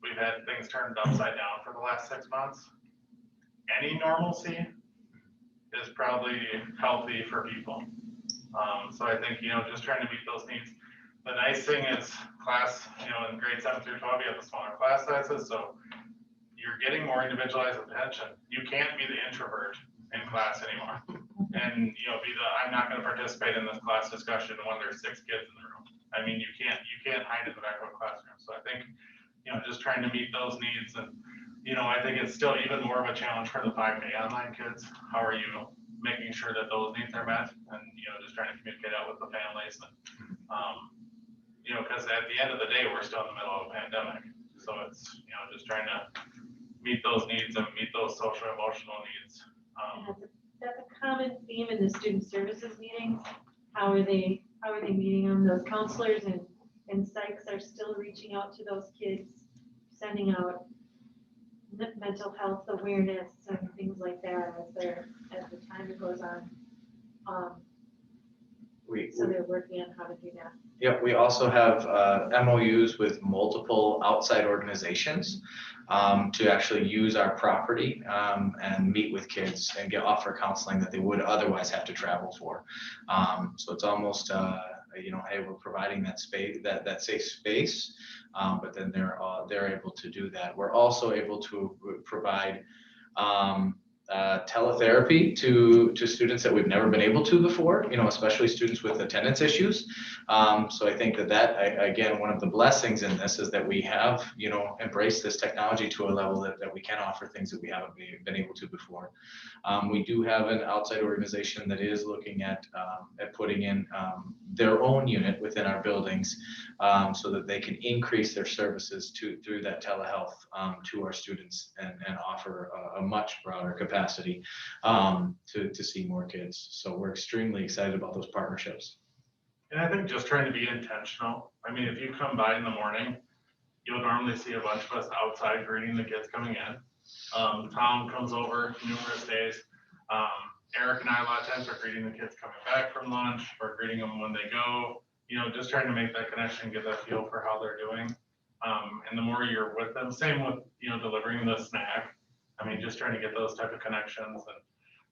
we've had things turned upside down for the last 6 months, any normalcy is probably healthy for people. So I think, just trying to meet those needs. The nice thing is class, in grade 7 through 12, you have the smaller class sizes, so you're getting more individualized attention. You can't be the introvert in class anymore. And, I'm not going to participate in this class discussion when there's 6 kids in the room. I mean, you can't hide in the back of a classroom. So I think, just trying to meet those needs, and, I think it's still even more of a challenge for the 5-day online kids. How are you making sure that those needs are met, and, just trying to communicate out with the families, and, because at the end of the day, we're still in the middle of a pandemic. So it's, just trying to meet those needs and meet those social emotional needs. That's a common theme in the student services meetings. How are they meeting them? Those counselors and psychs are still reaching out to those kids, sending out mental health awareness and things like that as the time goes on. So they're working on how to do that. Yep, we also have MOUs with multiple outside organizations to actually use our property and meet with kids and offer counseling that they would otherwise have to travel for. So it's almost, hey, we're providing that space, that safe space, but then they're able to do that. We're also able to provide teletherapy to students that we've never been able to before, especially students with attendance issues. So I think that again, one of the blessings in this is that we have, embraced this technology to a level that we can offer things that we haven't been able to before. We do have an outside organization that is looking at putting in their own unit within our buildings so that they can increase their services through that telehealth to our students and offer a much broader capacity capacity to see more kids. So we're extremely excited about those partnerships. And I think just trying to be intentional. I mean, if you come by in the morning, you'll normally see a bunch of us outside greeting the kids coming in. Tom comes over numerous days. Eric and I, a lot of times, are greeting the kids coming back from lunch or greeting them when they go, you know, just trying to make that connection, get that feel for how they're doing. And the more you're with them, same with, you know, delivering the snack. I mean, just trying to get those type of connections. And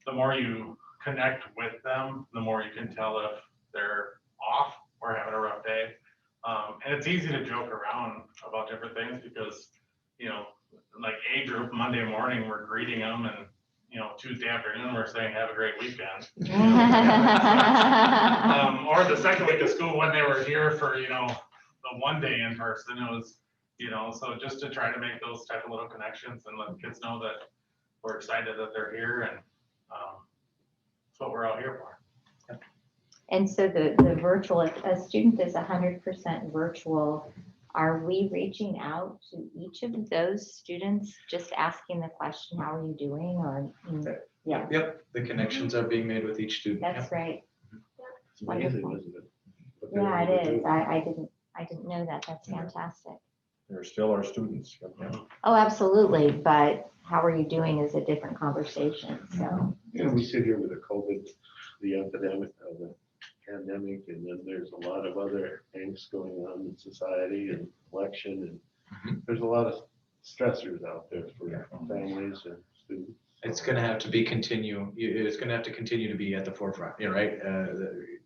the more you connect with them, the more you can tell if they're off or having a rough day. And it's easy to joke around about different things because, you know, like A group, Monday morning, we're greeting them, and, you know, Tuesday afternoon, we're saying, have a great weekend. Or the second week of school when they were here for, you know, the one day in person, it was, you know, so just to try to make those type of little connections and let the kids know that we're excited that they're here, and that's what we're out here for. And so the virtual, if a student is 100% virtual, are we reaching out to each of those students, just asking the question, how are you doing? Or, yeah, Yep, the connections are being made with each student. that's right. It's amazing, isn't it? What they're Yeah, able it to is. do. I didn't know that. That's fantastic. They're still our students. Oh, absolutely. But how are you doing is a different conversation. So, You know, we sit here with the COVID, the epidemic, the pandemic, and then there's a lot of other things going on in society and election, and there's a lot of stressors out there for families and students. It's going to have to be continue. It's going to have to continue to be at the forefront, right?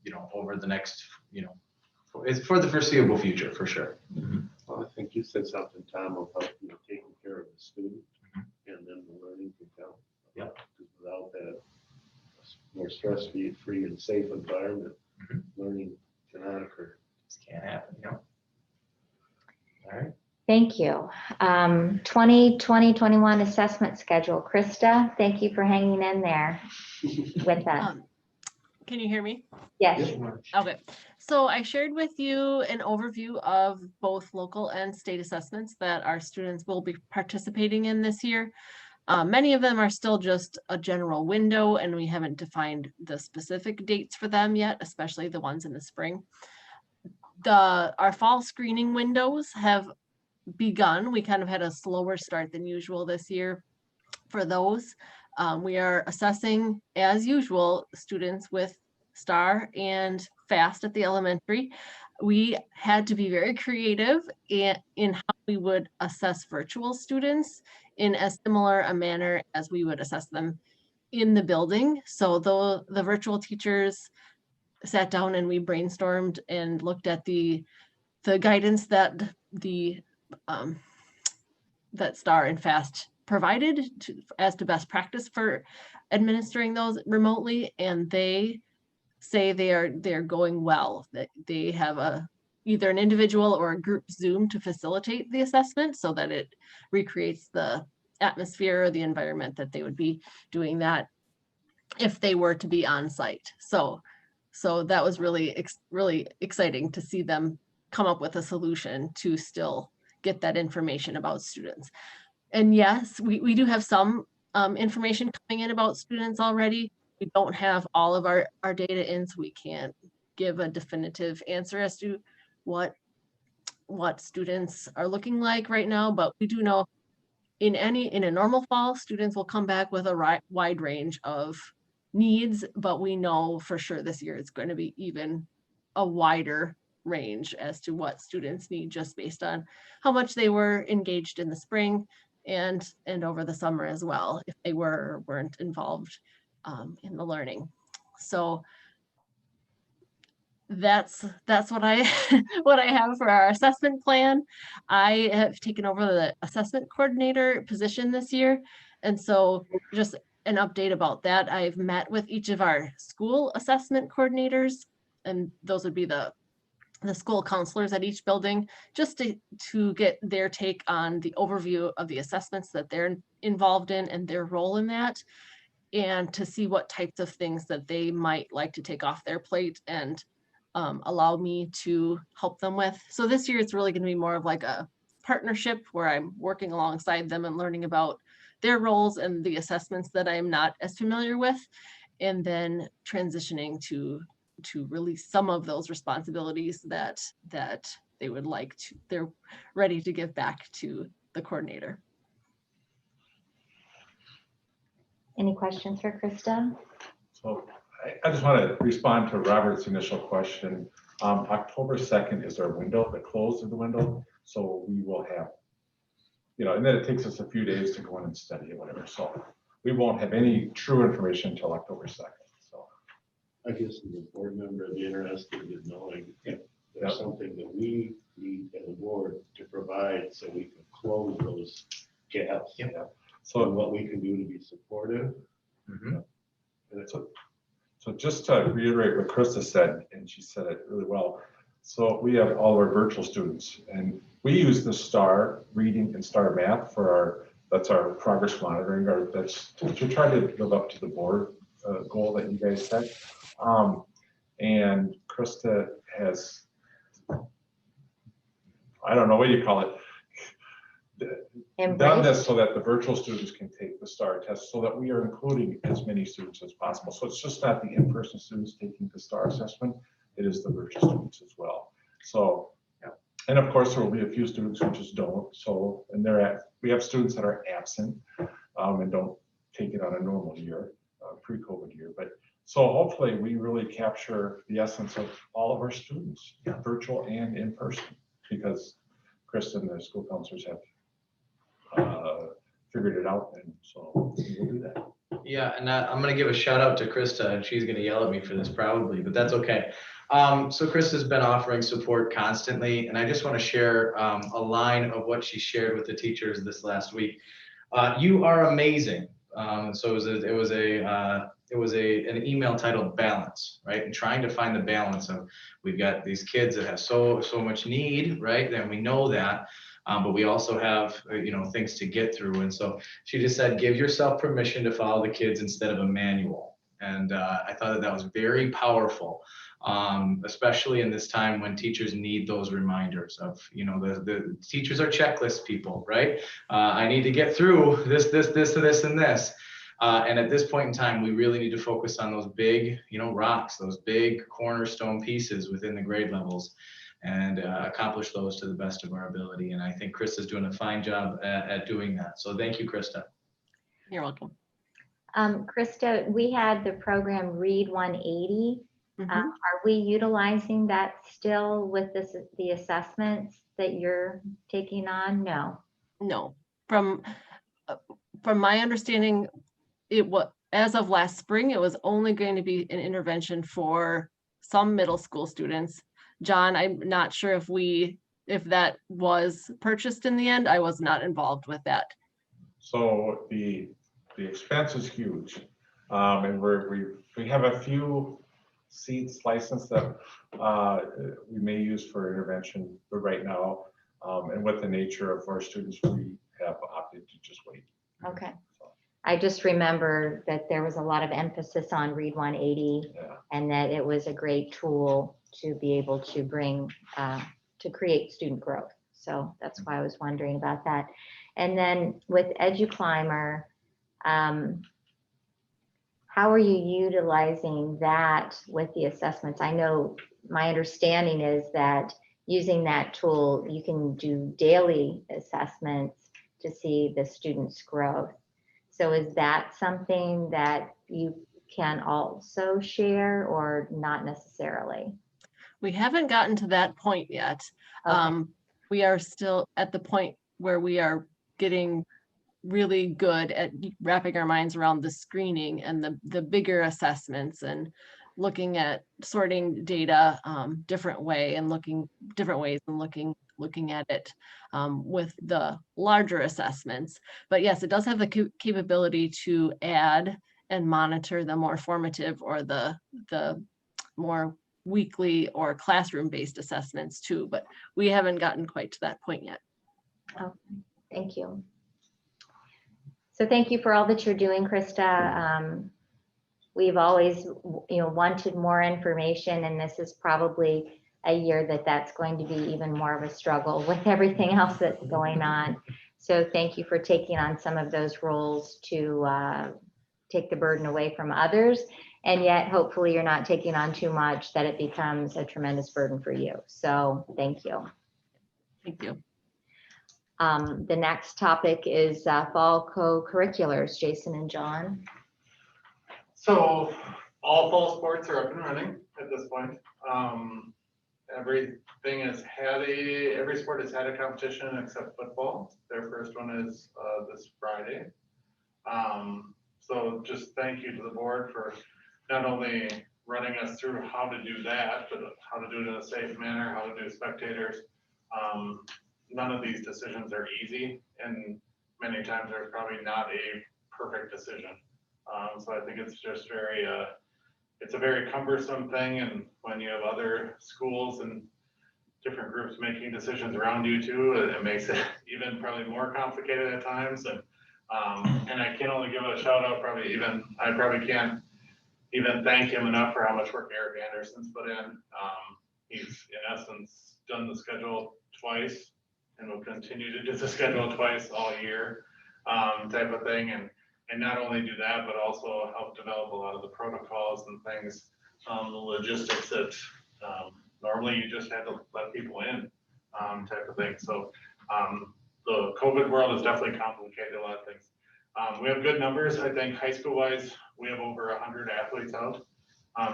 You know, over the next, you know, it's for the foreseeable future, for sure. Well, I think you said something, Tom, about, you know, taking care of the student, and then the learning can come. Yep. Without that more stress-free and safe environment, learning cannot occur. This can't happen, you know. All right. thank you. 2020-21 assessment schedule. Krista, thank you for hanging in there with us. Can you hear me? Yes. Okay, so I shared with you an overview of both local and state assessments that our students will be participating in this year. Many of them are still just a general window, and we haven't defined the specific dates for them yet, especially the ones in the spring. Our fall screening windows have begun. We kind of had a slower start than usual this year for those. We are assessing, as usual, students with STAR and FAST at the elementary. We had to be very creative in how we would assess virtual students in as similar a manner as we would assess them in the building. So the virtual teachers sat down and we brainstormed and looked at the guidance that that STAR and FAST provided as to best practice for administering those remotely, and they say they're going well. That they have either an individual or a group Zoom to facilitate the assessment so that it recreates the atmosphere or the environment that they would be doing that if they were to be on site. So that was really exciting to see them come up with a solution to still get that information about students. And yes, we do have some information coming in about students already. We don't have all of our data in, so we can't give a definitive answer as to what students are looking like right now, but we do know in a normal fall, students will come back with a wide range of needs, but we know for sure this year it's going to be even a wider range as to what students need, just based on how much they were engaged in the spring and over the summer as well, if they were or weren't involved in the learning. So that's what I what I have for our assessment plan. I have taken over the assessment coordinator position this year, and so just an update about that. I've met with each of our school assessment coordinators, and those would be the school counselors at each building, just to get their take on the overview of the assessments that they're involved in and their role in that, and to see what types of things that they might like to take off their plate and allow me to help them with. So this year it's really going to be more of like a partnership where I'm working alongside them and learning about their roles and the assessments that I'm not as familiar with, and then transitioning to release some of those responsibilities that they would like to, they're ready to give back to the coordinator. Any questions for Krista? So I just want to respond to Robert's initial question. October 2nd is our window, the close of the window. So we will have, and then it takes us a few days to go in and study or whatever. So we won't have any true information until October 2nd. So I guess as a board member, I'd be interested in knowing if there's something that we need as a board to provide so we can close those gaps. Yep. So what we can do to be supportive. Mhm. So just to reiterate what Krista said, and she said it really well. So we have all our virtual students, and we use the STAR reading and STAR math for that's our progress monitoring, or that's to try to live up to the board goal that you guys set. And Krista has, I don't know what you call it, done this so that the virtual students can take the STAR test, so that we are including as many students as possible. So it's just not the in-person students taking the STAR assessment, it is the virtual students as well. So, and of course there will be a few students who just don't. So, and we have students that are absent and don't take it on a normal year, pre-COVID year. But so hopefully we really capture the essence of all of our students, virtual and in person, because Krista and the school counselors have figured it out, and so we'll do that. Yeah, and I'm going to give a shout out to Krista, and she's going to yell at me for this probably, but that's okay. So Krista's been offering support constantly, and I just want to share a line of what she shared with the teachers this last week. You are amazing. So it was an email titled Balance, right? And trying to find the balance of, we've got these kids that have so much need, right? And we know that. But we also have, things to get through. And so she just said, give yourself permission to follow the kids instead of a manual. And I thought that was very powerful, especially in this time when teachers need those reminders of, the teachers are checklist people, right? I need to get through this, and this. And at this point in time, we really need to focus on those big, rocks, those big cornerstone pieces within the grade levels, and accomplish those to the best of our ability. And I think Krista's doing a fine job at doing that. So thank you, Krista. You're welcome. Krista, we had the program Read 180. Mhm. Are we utilizing that still with the assessments that you're taking on? No. No, from my understanding, as of last spring, it was only going to be an intervention for some middle school students. John, I'm not sure if that was purchased in the end. I was not involved with that. So the expense is huge, and we have a few seats licensed that we may use for intervention, but right now, and with the nature of our students, we have opted to just wait. Okay. I just remember that there was a lot of emphasis on Read 180, and that it was a great tool to be able to bring, to create student growth. So that's why I was wondering about that. And then with EduClimber, how are you utilizing that with the assessments? I know my understanding is that using that tool, you can do daily assessments to see the students' growth. So is that something that you can also share, or not necessarily? We haven't gotten to that point yet. Okay. We are still at the point where we are getting really good at wrapping our minds around the screening and the bigger assessments, and looking at sorting data different ways and looking at it with the larger assessments. But yes, it does have the capability to add and monitor the more formative or the more weekly or classroom-based assessments too, but we haven't gotten quite to that point yet. Okay, thank you. So thank you for all that you're doing, Krista. We've always, wanted more information, and this is probably a year that's going to be even more of a struggle with everything else that's going on. So thank you for taking on some of those roles to take the burden away from others. And yet hopefully you're not taking on too much that it becomes a tremendous burden for you. So thank you. Thank you. The next topic is fall co-curriculars, Jason and John. So all fall sports are up and running at this point. Every sport has had a competition except football. Their first one is this Friday. So just thank you to the board for not only running us through how to do that, but how to do it in a safe manner, how to do spectators. None of these decisions are easy, and many times there's probably not a perfect decision. So I think it's just it's a very cumbersome thing, and when you have other schools and different groups making decisions around you too, it makes it even probably more complicated at times. And I can only give a shout out, I probably can't even thank him enough for how much work Eric Anderson's put in. He's in essence done the schedule twice and will continue to do the schedule twice all year, type of thing. And not only do that, but also help develop a lot of the protocols and things, the logistics that normally you just had to let people in, type of thing. So the COVID world has definitely complicated a lot of things. We have good numbers. I think high school wise, we have over 100 athletes out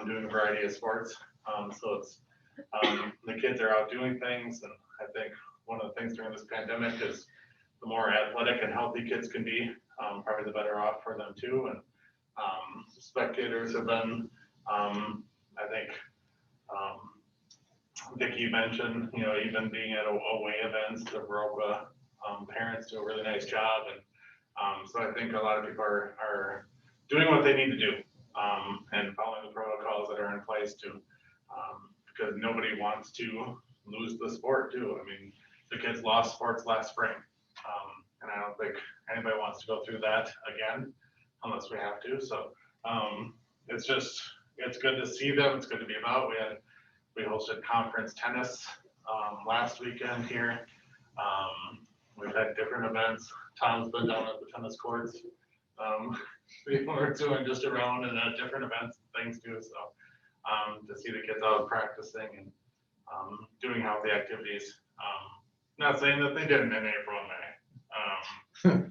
doing a variety of sports. So it's the kids are out doing things. And I think one of the things during this pandemic is the more athletic and healthy kids can be, probably the better off for them too. And spectators have been, I think, Vicki mentioned, even being at away events, the Baroka parents do a really nice job. And so I think a lot of people are doing what they need to do and following the protocols that are in place to, because nobody wants to lose the sport too. I mean, the kids lost sports last spring. And I don't think anybody wants to go through that again unless we have to. So it's good to see them. It's good to be about. We hosted conference tennis last weekend here. We've had different events. Tom's been down at the tennis courts. We were doing just around and at different events and things too. So to see the kids out practicing and doing healthy activities. Not saying that they didn't in April and May,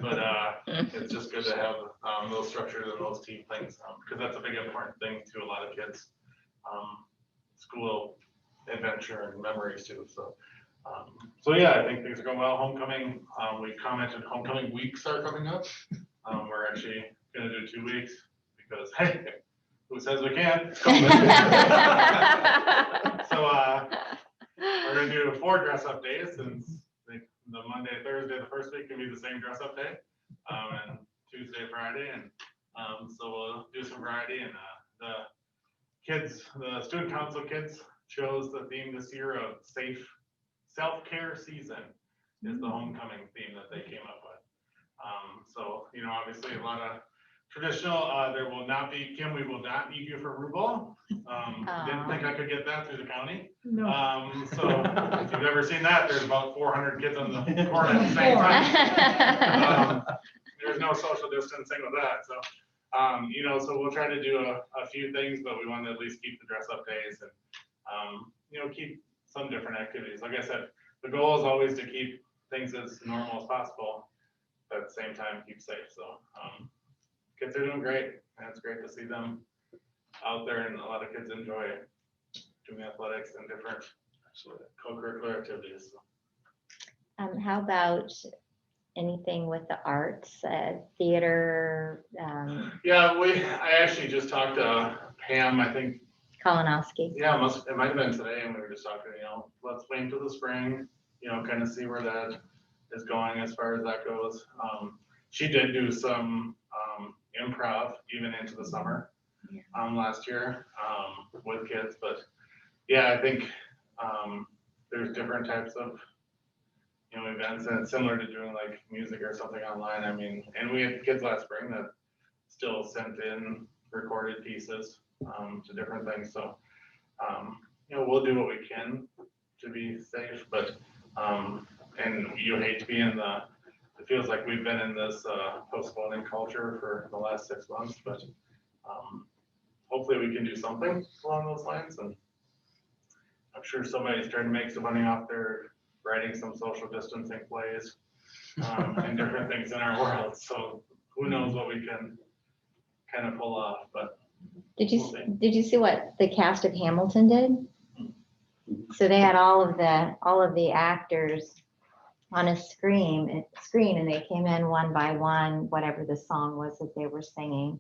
but it's just good to have those structures and those team things because that's a big important thing to a lot of kids. School adventure and memories too. So yeah, I think things are going well. Homecoming, we commented homecoming weeks are coming up. We're actually going to do 2 weeks because hey, who says we can't? It's COVID. So we're going to do 4 dress up days, and the Monday, Thursday, the first week can be the same dress up day, and Tuesday, Friday, and so we'll do some variety. And the student council kids chose the theme this year of safe self-care season is the homecoming theme that they came up with. So obviously a lot of traditional. There will not be, Kim, we will not need you for Rubal. Didn't think I could get that through the county. No. So if you've ever seen that, there's about 400 kids on the court at the same time. There's no social distancing with that. So, so we'll try to do a few things, but we want to at least keep the dress up days and, keep some different activities. Like I said, the goal is always to keep things as normal as possible, but at the same time, keep safe. So, kids are doing great, and it's great to see them out there, and a lot of kids enjoy doing athletics and different co-curricular activities. So. How about anything with the arts, theater? Yeah, I actually just talked to Pam, I think. Kalinowski. Yeah, it might have been today, and we were just talking, let's wait until the spring, kind of see where that is going as far as that goes. She did do some improv even into the summer last year with kids, but yeah, I think there's different types of events, and it's similar to doing like music or something online. I mean, and we had kids last spring that still sent in recorded pieces to different things. So, we'll do what we can to be safe, but and you hate to be in the it feels like we've been in this postponing culture for the last 6 months, but hopefully we can do something along those lines. And I'm sure somebody's trying to make some money off there, writing some social distancing plays and different things in our world. So who knows what we can kind of pull off, but Did you, we'll see. did you see what the cast of Hamilton did? So they had all of the actors on a screen, and they came in one by one, whatever the song was that they were singing.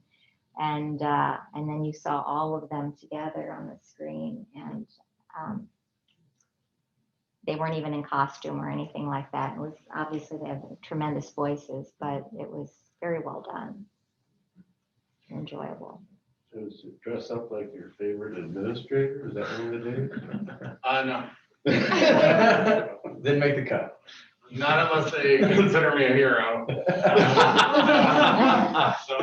And then you saw all of them together on the screen, and they weren't even in costume or anything like that. It was obviously they have tremendous voices, but it was very well done, enjoyable. So is it dress up like your favorite administrator? Is that one of the days? No, Didn't make the cut. not unless they consider me a hero. So,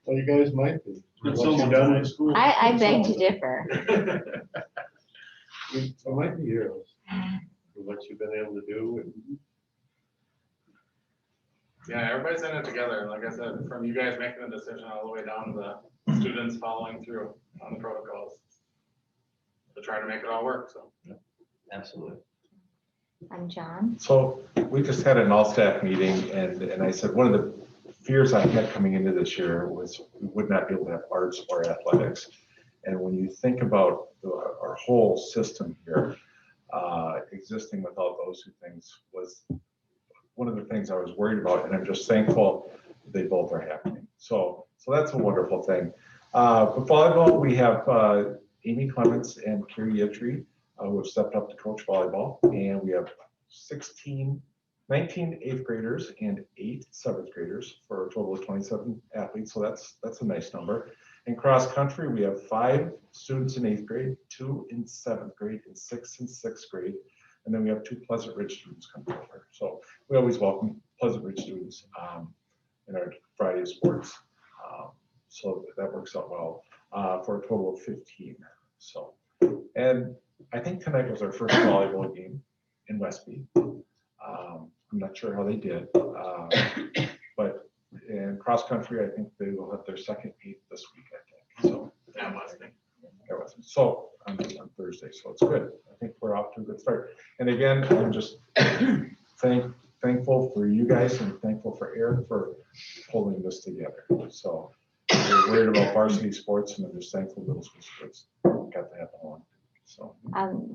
Well, you guys might be. It's What you almost done high school. I beg to differ. You might be heroes for what you've been able to do. And Yeah, everybody's in it together. Like I said, from you guys making the decision all the way down to the students following through on the protocols to try to make it all work, so. Absolutely. I'm John. So we just had an all-staff meeting, and I said, one of the fears I had coming into this year was we would not be able to have arts or athletics. And when you think about our whole system here, existing without those two things was one of the things I was worried about, and I'm just thankful they both are happening. So that's a wonderful thing. For volleyball, we have Amy Clements and Carrie Yetri, who have stepped up to coach volleyball, and we have 19 eighth graders and 8 seventh graders for a total of 27 athletes. So that's a nice number. In cross country, we have 5 students in 8th grade, 2 in 7th grade, and 6 in 6th grade. And then we have 2 Pleasant Ridge students coming over. So we always welcome Pleasant Ridge students in our Friday sports. So that works out well for a total of 15. So, and I think tonight was our first volleyball game in Westby. I'm not sure how they did, but in cross country, I think they will have their second meet this week, I think. So That must be. so on Thursday, so it's good. I think we're off to a good start. And again, I'm just thankful for you guys and thankful for Eric for holding this together. So we're worried about varsity sports, and I'm just thankful middle school sports got to happen on. So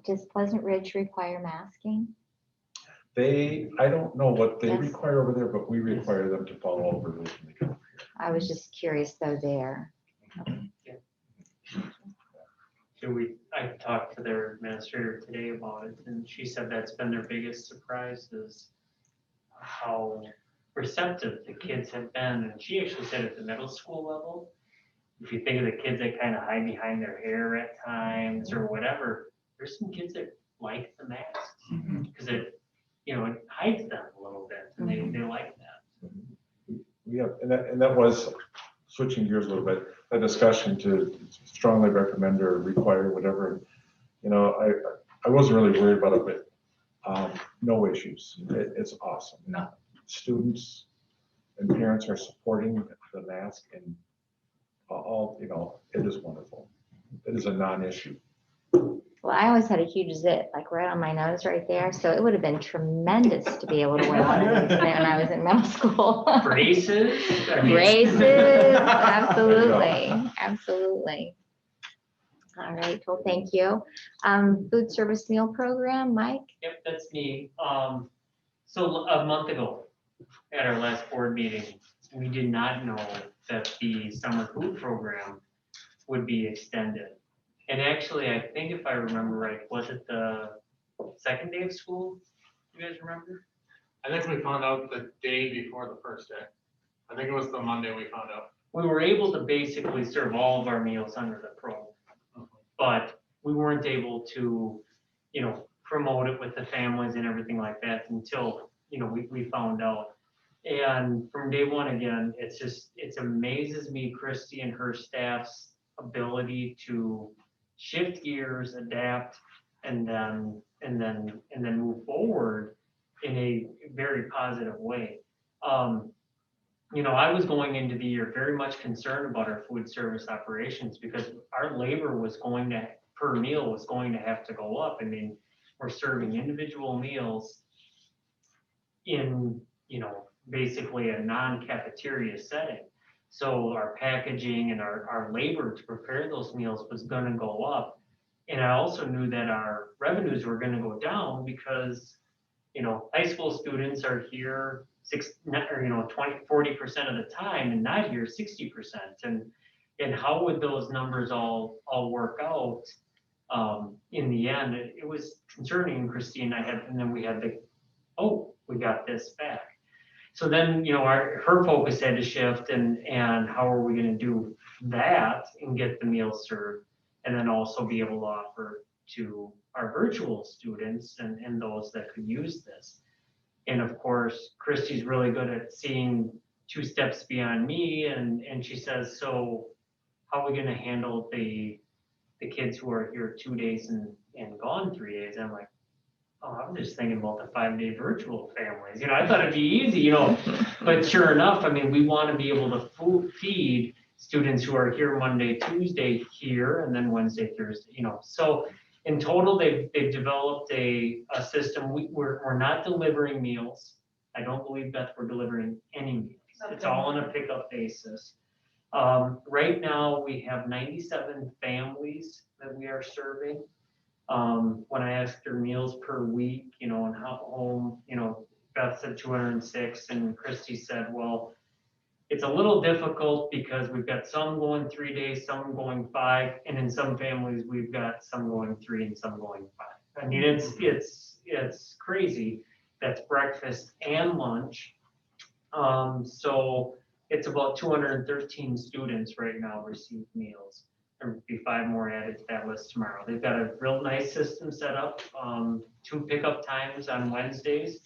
Does Pleasant Ridge require masking? I don't know what they Yes. require over there, but we require them to follow all the rules when they come over here. I was just curious though there. I talked to their administrator today about it, and she said that's been their biggest surprise is how receptive the kids have been. And she actually said at the middle school level, if you think of the kids that kind of hide behind their hair at times or whatever, there's some kids that like the masks because it hides them a little bit, and they like that. We have, and that was switching gears a little bit, a discussion to strongly recommend or require whatever. I wasn't really worried about it, but no issues. It's awesome. No. Students and parents are supporting the mask, and all, it is wonderful. It is a non-issue. Well, I always had a huge zit, like right on my nose right there. So it would have been tremendous to be able to wear one of these when I was in middle school. Braces? I mean- Braces, absolutely, absolutely. All right, well, thank you. Food service meal program, Mike? Yep, that's me. So a month ago, at our last board meeting, we did not know that the summer food program would be extended. And actually, I think if I remember right, was it the second day of school? You guys remember? I think we found out the day before the first day. I think it was the Monday we found out. We were able to basically serve all of our meals under the program, but we weren't able to, promote it with the families and everything like that until, we found out. And from day one, again, it amazes me, Christy and her staff's ability to shift gears, adapt, and then move forward in a very positive way. I was going into the year very much concerned about our food service operations because our labor was going to, per meal was going to have to go up. I mean, we're serving individual meals in, basically a non-cafeteria setting. So our packaging and our labor to prepare those meals was gonna go up. And I also knew that our revenues were gonna go down because, high school students are here 40% of the time and not here 60%. And how would those numbers all work out? In the end, it was concerning. Christine and I had, and then we had we got this back. So then, her focus had to shift and how are we gonna do that and get the meals served? And then also be able to offer to our virtual students and those that could use this. And of course, Christy's really good at seeing 2 steps beyond me and she says, so how are we gonna handle the kids who are here 2 days and gone 3 days? And I'm like, oh, I'm just thinking about the 5-day virtual families. I thought it'd be easy, but sure enough, I mean, we want to be able to feed students who are here Monday, Tuesday here, and then Wednesday, Thursday, So in total, they've developed a system. We're not delivering meals. I don't believe, Beth, we're delivering any meals. It's all on a pickup basis. Right now, we have 97 families that we are serving. When I asked their meals per week, and how home, Beth said 206 and Christy said, well, it's a little difficult because we've got some going 3 days, some going 5, and in some families, we've got some going 3 and some going 5. I mean, it's crazy. That's breakfast and lunch. So it's about 213 students right now receive meals. There will be 5 more added to that list tomorrow. They've got a real nice system set up. 2 pickup times on Wednesdays.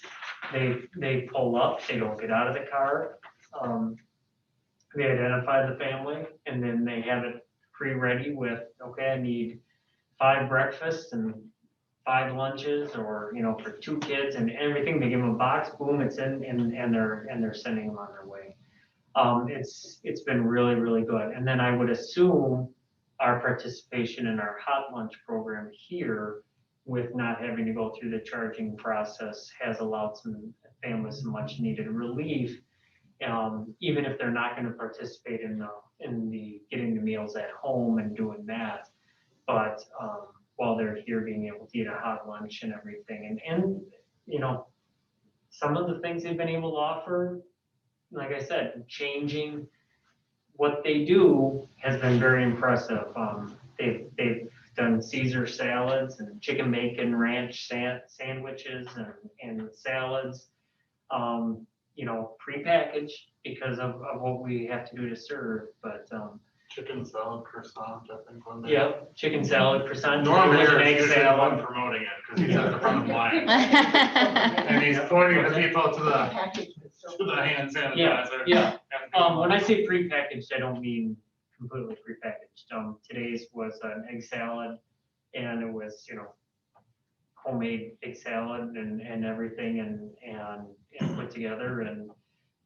They pull up, they don't get out of the car. They identify the family and then they have it pre-ready with, okay, I need 5 breakfasts and 5 lunches or, for 2 kids and everything. They give them a box, boom, it's in and they're sending them on their way. It's been really, really good. And then I would assume our participation in our hot lunch program here with not having to go through the charging process has allowed some families some much needed relief. Even if they're not going to participate in the getting the meals at home and doing that, but while they're here being able to eat a hot lunch and everything. And some of the things they've been able to offer, like I said, changing what they do has been very impressive. They've done Caesar salads and chicken bacon ranch sandwiches and salads, prepackaged because of what we have to do to serve. But Chicken salad croissant, I think one day. Yep, chicken salad croissant. Normally, with an you're egg usually the salad. one promoting it because he's at the front of the line. And he's pointing the people to the hand sanitizer. Yeah. When I say prepackaged, I don't mean completely prepackaged. Today's was an egg salad and it was, homemade egg salad and everything and put together and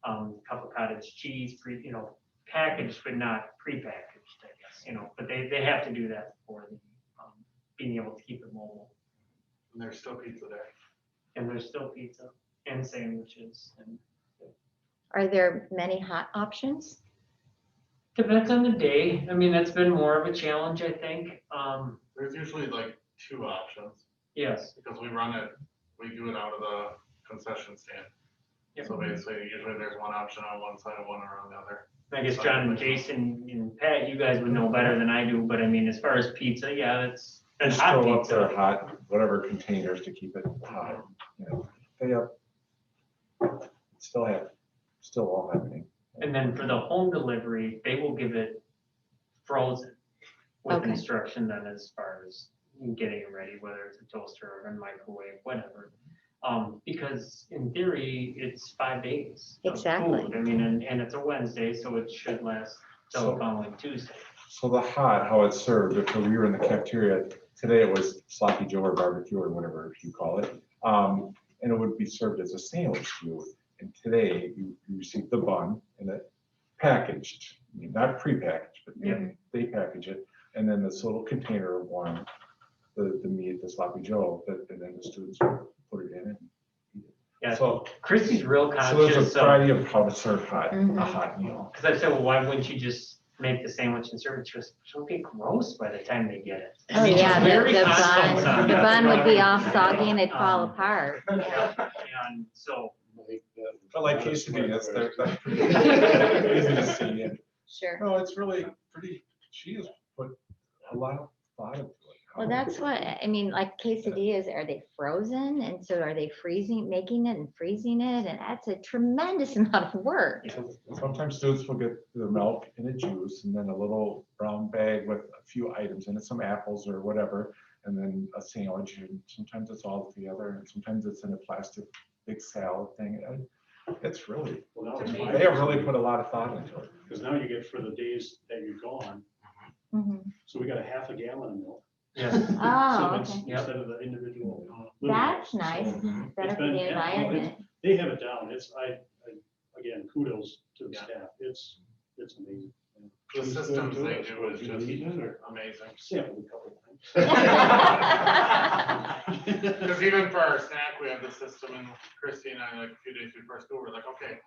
a cup of cottage cheese, packaged but not prepackaged, I guess, but they have to do that for being able to keep it mobile. And there's still pizza there. And there's still pizza and sandwiches and. Are there many hot options? Depends on the day. I mean, that's been more of a challenge, I think. There's usually like 2 options Yes. because we do it out of the concession stand. Yep. So basically, usually there's one option on one side and one on the other. I guess John and Jason and Pat, you guys would know better than I do, but I mean, as far as pizza, yeah, it's Just hot throw up their pizza. hot, whatever containers to keep it hot, still all happening. And then for the home delivery, they will give it frozen with Okay. instruction then as far as getting it ready, whether it's a toaster or a microwave, whatever. Because in theory, it's 5 days. of Exactly. food. I mean, and it's a Wednesday, so it should last till the So- following Tuesday. So the hot, how it's served, if we were in the cafeteria, today it was sloppy Joe or barbecue or whatever you call it. And it would be served as a sandwich to you. And today you receive the bun and it packaged, I mean, not prepackaged, but they package it. And then this little container of one, the meat, the sloppy joe, and then the students put it in and eat it. Yeah, So, Christy's real so there's conscious a of, variety of how to serve a Mhm. hot meal. because I said, well, why wouldn't you just make the sandwich and serve it? She goes, it'll get gross by the time they get it. Oh, I mean, she's yeah, very the conscious on the that. bun would be all soggy and it'd fall Um, apart. And so, But like quesadillas, they're pretty easy to see. And, Sure. no, it's really pretty, she has put a lot of thought into it. Well, that's what, I mean, like quesadillas, are they frozen? And so are they freezing, making it and freezing it? And that's a tremendous amount of work. Sometimes students will get the milk and a juice and then a little brown bag with a few items in it, some apples or whatever, and then a sandwich. And sometimes it's all together and sometimes it's in a plastic big salad thing. And it's really, Well, now it's they have really put a lot of thought into it. Because now you get for the days that you're gone, Mhm. so we got a half a gallon of milk. yeah, Oh, So it's okay. instead of the individual. little That's ones. nice. So Better it's for been- the yeah, no, it's- environment. They have it down. Again, kudos to the staff. It's amazing. The systems they do is just amazing. Sampled a couple of times. Because even for our snack, we have the system, and Christy and I, like a few days before school, we're like, okay,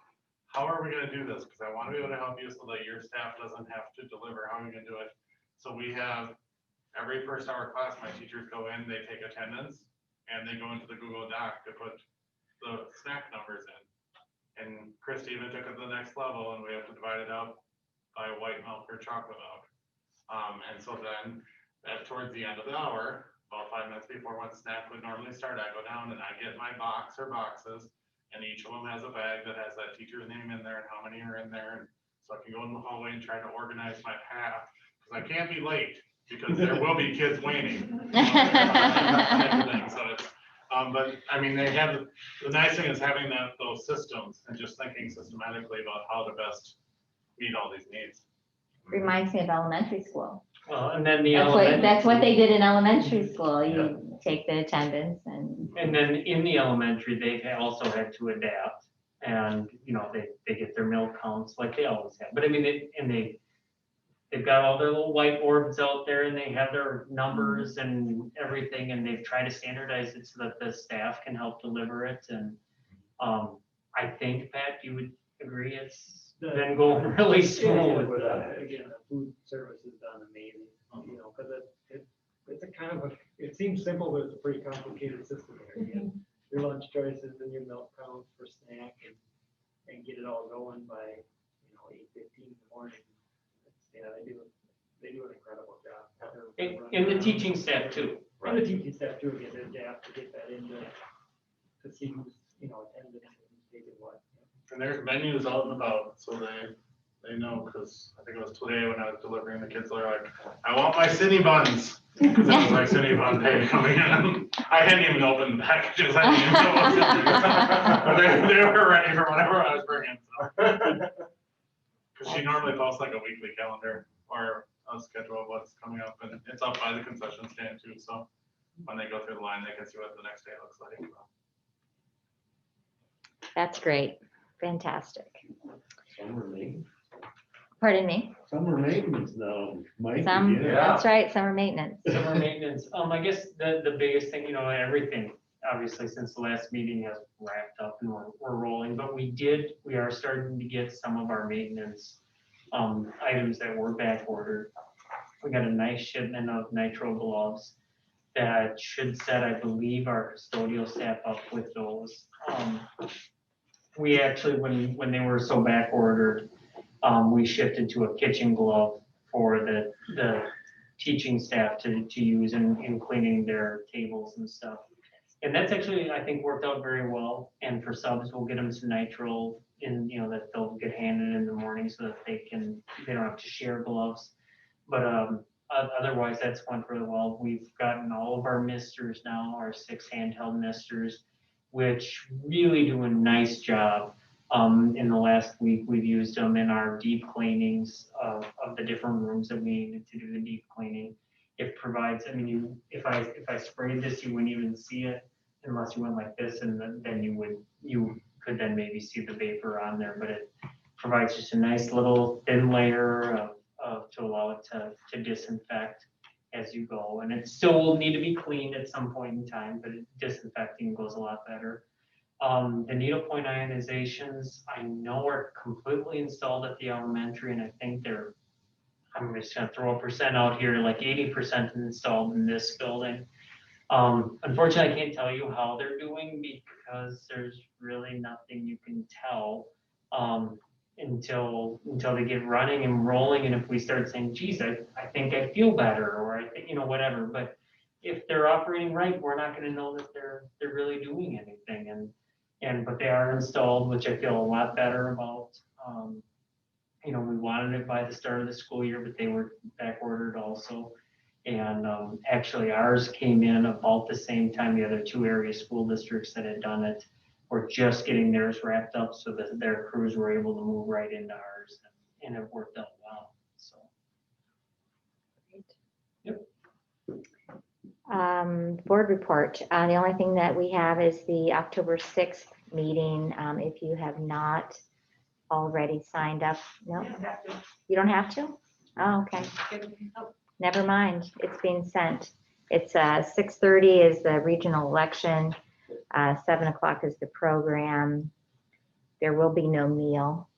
how are we gonna do this? Because I want to be able to help you so that your staff doesn't have to deliver. How are we gonna do it? So we have every first hour class, my teachers go in, they take attendance, and they go into the Google Doc to put the snack numbers in. And Christy even took it to the next level, and we have to divide it out by white milk or chocolate milk. And so then, towards the end of the hour, about 5 minutes before when snack would normally start, I go down and I get my box or boxes, and each of them has a bag that has that teacher's name in there and how many are in there. And so I can go in the hallway and try to organize my path, because I can't be late, because there will be kids waiting. So it's, but I mean, they have, the nice thing is having those systems and just thinking systematically about how to best meet all these needs. Reminds me of elementary school. well, and then the That's what they did in elementary school. You take the attendance and. And then in the elementary, they also had to adapt, and, you know, they get their milk counts like they always have. But I mean, they've got all their little whiteboards out there, and they have their numbers and everything, and they've tried to standardize it so that the staff can help deliver it. And I think, Pat, you would agree it's been going really smooth. But again, the food service has done amazing, you know, because it's a kind of it seems simple, but it's a pretty complicated system there. You get your lunch choices and your milk counts for snack and get it all going by, 8:15 in the morning. Yeah, they do an incredible job. And the teaching staff too. And the teaching staff too, get to adapt to get that into, to see who's, attending and who's taking what. And there's menus out and about, so they know, because I think it was today when I was delivering, the kids are like, I want my city buns. Because it was like city bun day coming in. I hadn't even opened the packages. I didn't even know what was in there. But they were ready for whatever I was bringing. Because she normally posts like a weekly calendar or a schedule of what's coming up, and it's up by the concession stand too. So when they go through the line, they can see what the next day looks like. That's great. Fantastic. Summer maintenance. Pardon me? Summer maintenance now, Mike. Some, again. that's right, summer maintenance. Summer maintenance, I guess the biggest thing, everything, obviously, since the last meeting has wrapped up and we're rolling, but we are starting to get some of our maintenance items that were back ordered. We got a nice shipment of nitro gloves that should set, I believe, our custodial staff up with those. We actually, when they were so back ordered, we shifted to a kitchen glove for the teaching staff to use in cleaning their tables and stuff. And that's actually, I think, worked out very well. And for subs, we'll get them some nitrile in, that they'll get handed in the morning so that they don't have to share gloves. But otherwise, that's went really well. We've gotten all of our misters now, our 6 handheld misters, which really do a nice job. In the last week, we've used them in our deep cleanings of the different rooms that we needed to do the deep cleaning. It provides, if I sprayed this, you wouldn't even see it unless you went like this, and then you could then maybe see the vapor on there, but it provides just a nice little thin layer to allow it to disinfect as you go. And it still will need to be cleaned at some point in time, but disinfecting goes a lot better. The needlepoint ionizations, I know are completely installed at the elementary, and I think I'm just gonna throw a percent out here, like 80% installed in this building. Unfortunately, I can't tell you how they're doing because there's really nothing you can tell until they get running and rolling. And if we start saying, geez, I think I feel better, or I think, whatever. But if they're operating right, we're not gonna know that they're really doing anything. But they are installed, which I feel a lot better about. We wanted it by the start of the school year, but they were back ordered also. And actually ours came in about the same time the other 2 area school districts that had done it were just getting theirs wrapped up so that their crews were able to move right into ours, and it worked out well, so. Board report. The only thing that we have is the October 6th meeting. If you have not already signed up, no, you don't have to? Oh, okay. Never mind. It's being sent. It's 6:30 is the regional election. 7 o'clock is the program. There will be no meal.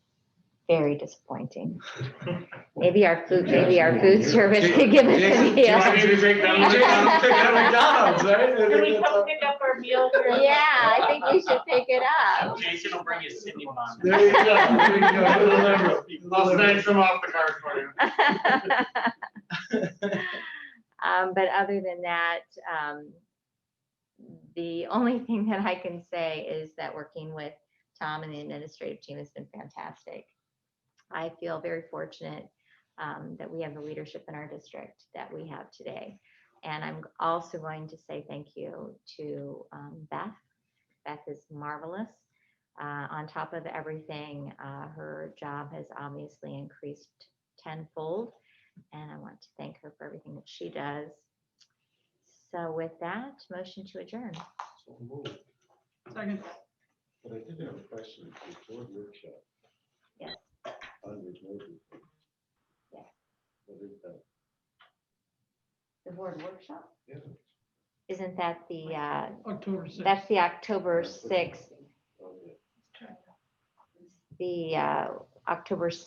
Very disappointing. Maybe our food service could give us a Jason, meal. you want me to take that McDonald's, right? Can we come pick up our meal? Yeah, I think we should pick it up. Jason will bring you Sydney Bond. There you go. There you go. I'll snag some off the card for you. But other than that, the only thing that I can say is that working with Tom and the administrative team has been fantastic. I feel very fortunate that we have the leadership in our district that we have today. And I'm also going to say thank you to Beth. Beth is marvelous. On top of everything, her job has obviously increased tenfold. And I want to thank her for everything that she does. So with that, motion to adjourn. So moved. Second. But I did have a question, the board workshop. Yes. Hundred maybe. Yes. What is that? The board workshop? Yeah. Isn't that the, October 6th. that's the October 6th, Okay. the October 6th